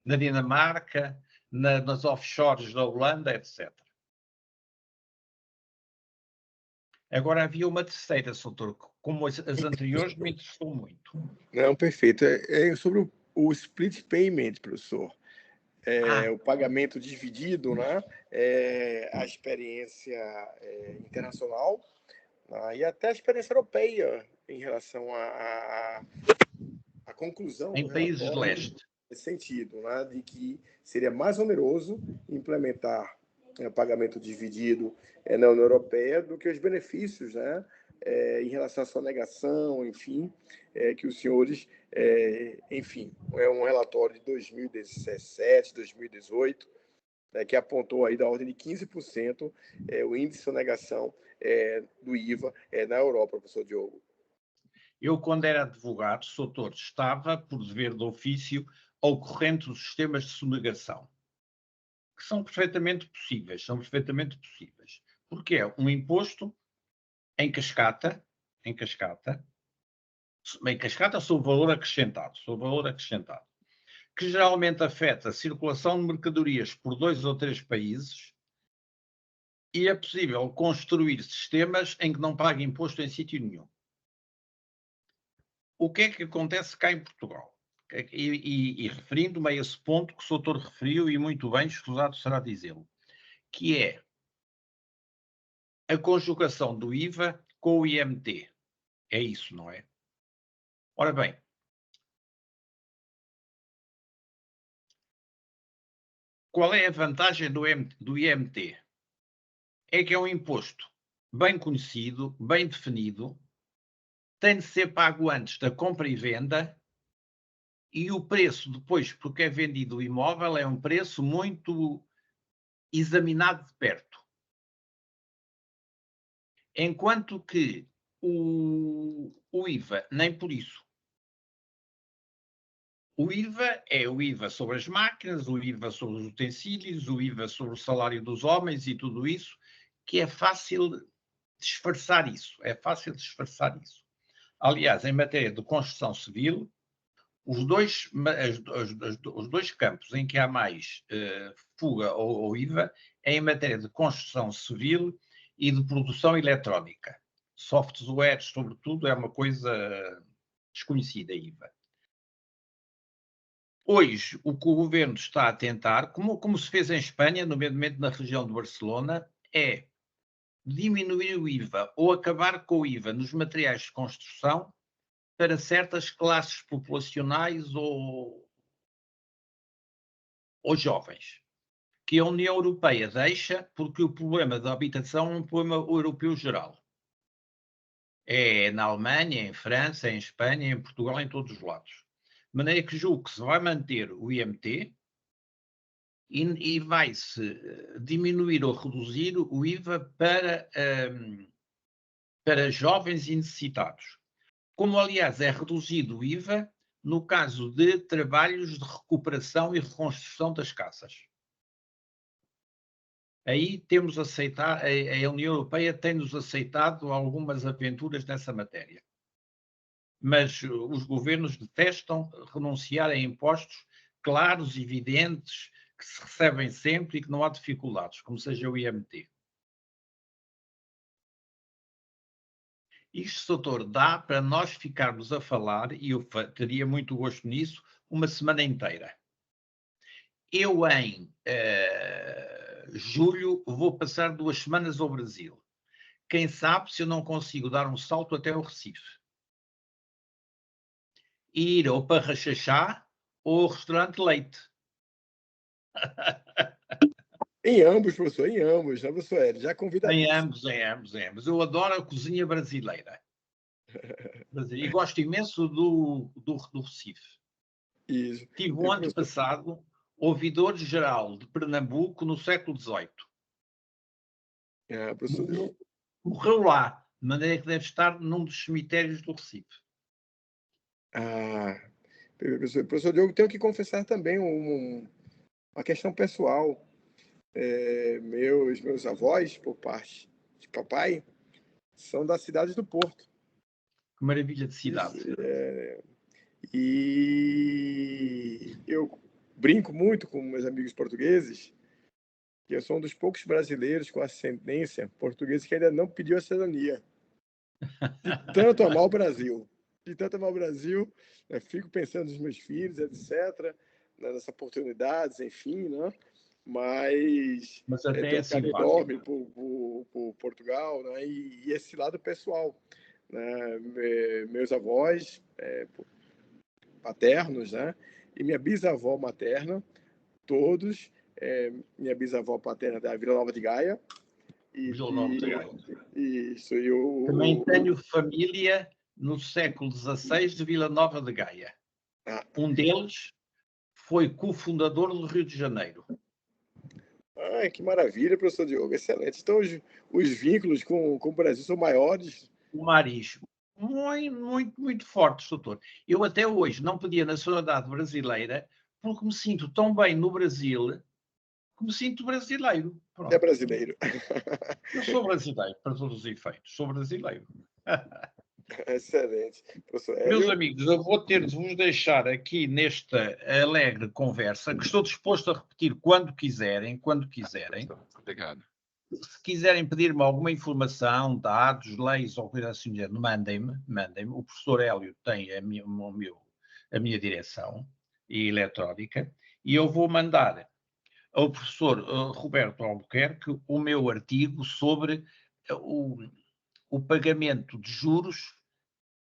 na Dinamarca, nas offshores da Holanda, etc. Agora havia uma terceira, doutor, como as anteriores, me interessou muito. Não, perfeito. É sobre o split payment, professor. O pagamento dividido, né? A experiência internacional, né? E até a experiência europeia em relação à conclusão em do países de relatório, leste. nesse sentido, né? De que seria mais oneroso implementar o pagamento dividido na União Europeia do que os benefícios, né? Em relação à sonegação, enfim, que os senhores, enfim, é um relatório de 2017, 2018, que apontou aí da ordem de 15% o índice de sonegação do IVA na Europa, professor Diogo. Eu, quando era advogado, doutor, estava, por dever de ofício, ao corrente dos sistemas de sonegação, que são perfeitamente possíveis, porque é um imposto em cascata, Bem, cascata sobre valor acrescentado, que geralmente afeta a circulação de mercadorias por 2 ou 3 países, e é possível construir sistemas em que não pague imposto em sítio nenhum. O que é que acontece cá em Portugal? E referindo-me a esse ponto que o doutor referiu, e muito bem, escusado será dizê-lo, que é a conjugação do IVA com o IMT. É isso, não é? Ora bem, qual é a vantagem do IMT? É que é um imposto bem conhecido, bem definido, tem de ser pago antes da compra e venda, e o preço depois, porque é vendido o imóvel, é um preço muito examinado de perto. Enquanto que o IVA, nem por isso. O IVA é o IVA sobre as máquinas, o IVA sobre os utensílios, o IVA sobre o salário dos homens e tudo isso, que é fácil disfarçar isso. É fácil disfarçar isso. Aliás, em matéria de construção civil, os dois campos em que há mais fuga ou IVA é em matéria de construção civil e de produção eletrónica. Software, sobretudo, é uma coisa desconhecida, IVA. Hoje, o que o governo está a tentar, como se fez em Espanha, nomeadamente na região de Barcelona, é diminuir o IVA ou acabar com o IVA nos materiais de construção para certas classes populacionais ou jovens, que a União Europeia deixa, porque o problema da habitação é um problema europeu geral. É na Alemanha, em França, em Espanha, em Portugal, em todos os lados. De maneira que julgo que se vai manter o IMT e vai-se diminuir ou reduzir o IVA para jovens e necessitados. Como, aliás, é reduzido o IVA no caso de trabalhos de recuperação e reconstrução das casas. Aí temos aceitar, a União Europeia tem-nos aceitado algumas aventuras nessa matéria. Mas os governos detestam renunciar a impostos claros, evidentes, que se recebem sempre e que não há dificuldades, como seja o IMT. Isto, doutor, dá para nós ficarmos a falar, e eu teria muito gosto nisso, uma semana inteira. Eu, em julho, vou passar 2 semanas ao Brasil. Quem sabe se eu não consigo dar um salto até o Recife. E ir ao Parrachachá ou ao restaurante Leite. Em ambos, professor, em ambos, né, professor Hélio? Já convida. Em ambos. Eu adoro a cozinha brasileira. E gosto imenso do Recife. Isso. Tive o ano passado ouvidor-geral de Pernambuco no século XVIII. Professor. Morreu lá, de maneira que deve estar num dos cemitérios do Recife. Professor Diogo, tenho que confessar também uma questão pessoal. Meus avós, por parte de papai, são da cidade do Porto. Que maravilha de cidade. E eu brinco muito com meus amigos portugueses, que eu sou um dos poucos brasileiros com ascendência portuguesa que ainda não pediu a cidadania. De tanto amar o Brasil. Fico pensando nos meus filhos, etc., nas oportunidades, enfim, né? Mas até tem um carinho enorme por Portugal, né? E esse lado pessoal, né? Meus avós paternos, né? E minha bisavó materna, todos, minha bisavó paterna da Vila Nova de Gaia. Vila Nova de Gaia. Isso. Também tenho família no século XVI de Vila Nova de Gaia. Um deles foi cofundador do Rio de Janeiro. Que maravilha, professor Diogo, excelente. Então, os vínculos com o Brasil são maiores. O Maris, muito fortes, doutor. Eu até hoje não pedi a nacionalidade brasileira porque me sinto tão bem no Brasil que me sinto brasileiro. Pronto. É brasileiro. Eu sou brasileiro, para todos os efeitos. Sou brasileiro. Excelente. Professor Meus Hélio? amigos, eu vou ter de vos deixar aqui nesta alegre conversa, que estou disposto a repetir quando quiserem, Obrigado. Se quiserem pedir-me alguma informação, dados, leis ou coisa assim, mandem-me. O professor Hélio tem a minha direção eletrónica e eu vou mandar ao professor Roberto Albuquerque o meu artigo sobre o pagamento de juros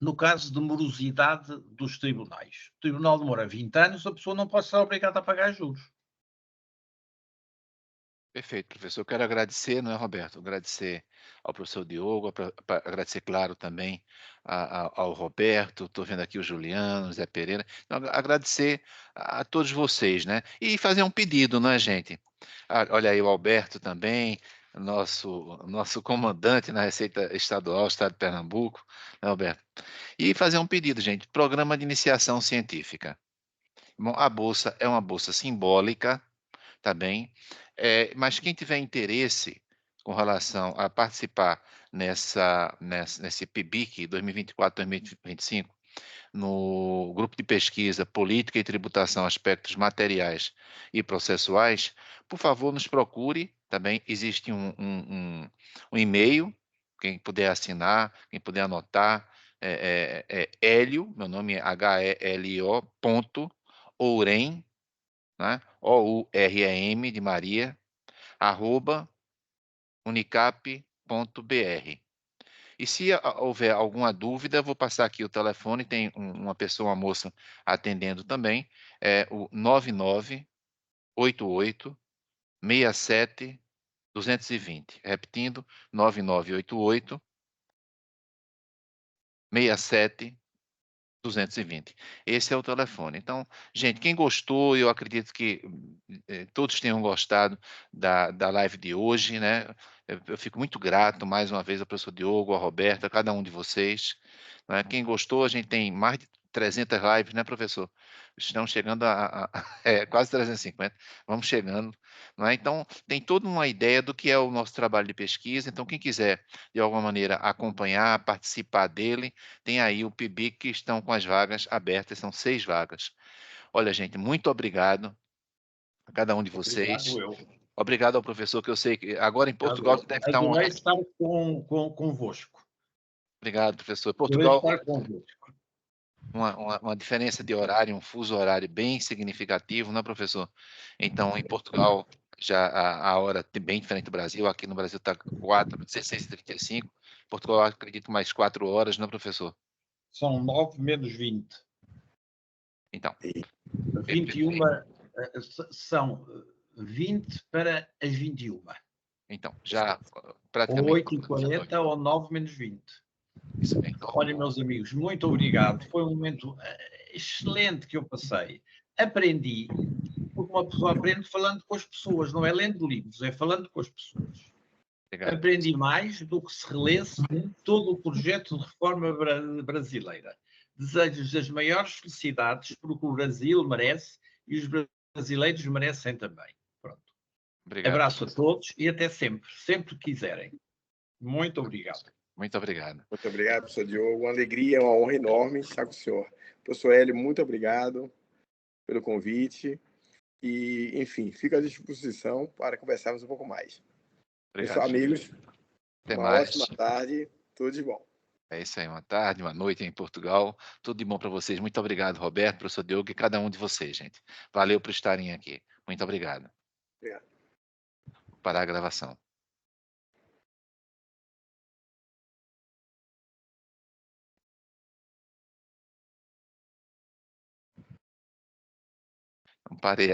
no caso de morosidade dos tribunais. O tribunal demora 20 anos, a pessoa não pode ser obrigada a pagar juros. Perfeito, professor. Eu quero agradecer, não é, Roberto? Agradecer ao professor Diogo, agradecer, claro, também ao Roberto, estou vendo aqui o Juliano, o Zé Pereira. Então, agradecer a todos vocês, né? E fazer um pedido, não é, gente? Olha aí o Alberto também, nosso comandante na Receita Estadual, Estado de Pernambuco, né, Alberto? E fazer um pedido, gente. Programa de iniciação científica. Bom, a bolsa é uma bolsa simbólica, tá bem? Mas quem tiver interesse com relação a participar nesse PIBIC 2024-2025, no grupo de pesquisa Política e Tributação, Aspectos Materiais e Processuais, por favor, nos procure, tá bem? Existe um e-mail, quem puder assinar, quem puder anotar, Hélio, meu nome é HELIO, Ourem, né? OUREM de Maria, @unicap.br. E se houver alguma dúvida, vou passar aqui o telefone, tem uma pessoa, uma moça atendendo também, é o 9988 67 220. Repetindo, 9988 67 220. Esse é o telefone. Então, gente, quem gostou, eu acredito que todos tenham gostado da live de hoje, né? Eu fico muito grato mais uma vez ao professor Diogo, ao Roberto, a cada um de vocês, né? Quem gostou, a gente tem mais de 300 lives, né, professor? Estamos chegando quase 350, vamos chegando, não é? Então, tem toda uma ideia do que é o nosso trabalho de pesquisa. Então, quem quiser, de alguma maneira, acompanhar, participar dele, tem aí o PIBIC que estão com as vagas abertas, são 6 vagas. Olha, gente, muito obrigado a cada um de vocês. Obrigado, eu. Obrigado ao professor, que eu sei que agora em Portugal deve estar uma... Adorei estar convosco. Obrigado, professor. Adorei Portugal, estar convosco. uma diferença de horário, um fuso horário bem significativo, não é, professor? Então, em Portugal, já a hora é bem diferente do Brasil. Aqui no Brasil está 16h35. Portugal, acredito, mais 4 horas, não é, professor? São 9 menos 20. Então, 21 são 20 para as 21. então já Ou praticamente 8h40 ou 9 menos 20. isso bem. Olha, meus amigos, muito obrigado. Foi um momento excelente que eu passei. Aprendi, porque uma pessoa aprende falando com as pessoas, não é lendo livros, é falando com as pessoas. Obrigado. Aprendi mais do que se relesse todo o projeto de reforma brasileira. Desejo-lhes as maiores felicidades, porque o Brasil merece e os brasileiros merecem também. Pronto. Obrigado. Abraço a todos e até sempre, sempre que quiserem. Muito obrigado. Muito obrigado. Muito obrigado, professor Diogo. Uma alegria, uma honra enorme estar com o senhor. Professor Hélio, muito obrigado pelo convite. E, enfim, fico à disposição para conversarmos um pouco mais. Obrigado. Pessoal, amigos, até uma mais. ótima tarde. Tudo de bom. É isso aí, uma tarde, uma noite em Portugal. Tudo de bom para vocês. Muito obrigado, Roberto, professor Diogo e cada um de vocês, gente. Valeu por estarem aqui. Muito obrigado. Obrigado. Vou parar a gravação. Parei.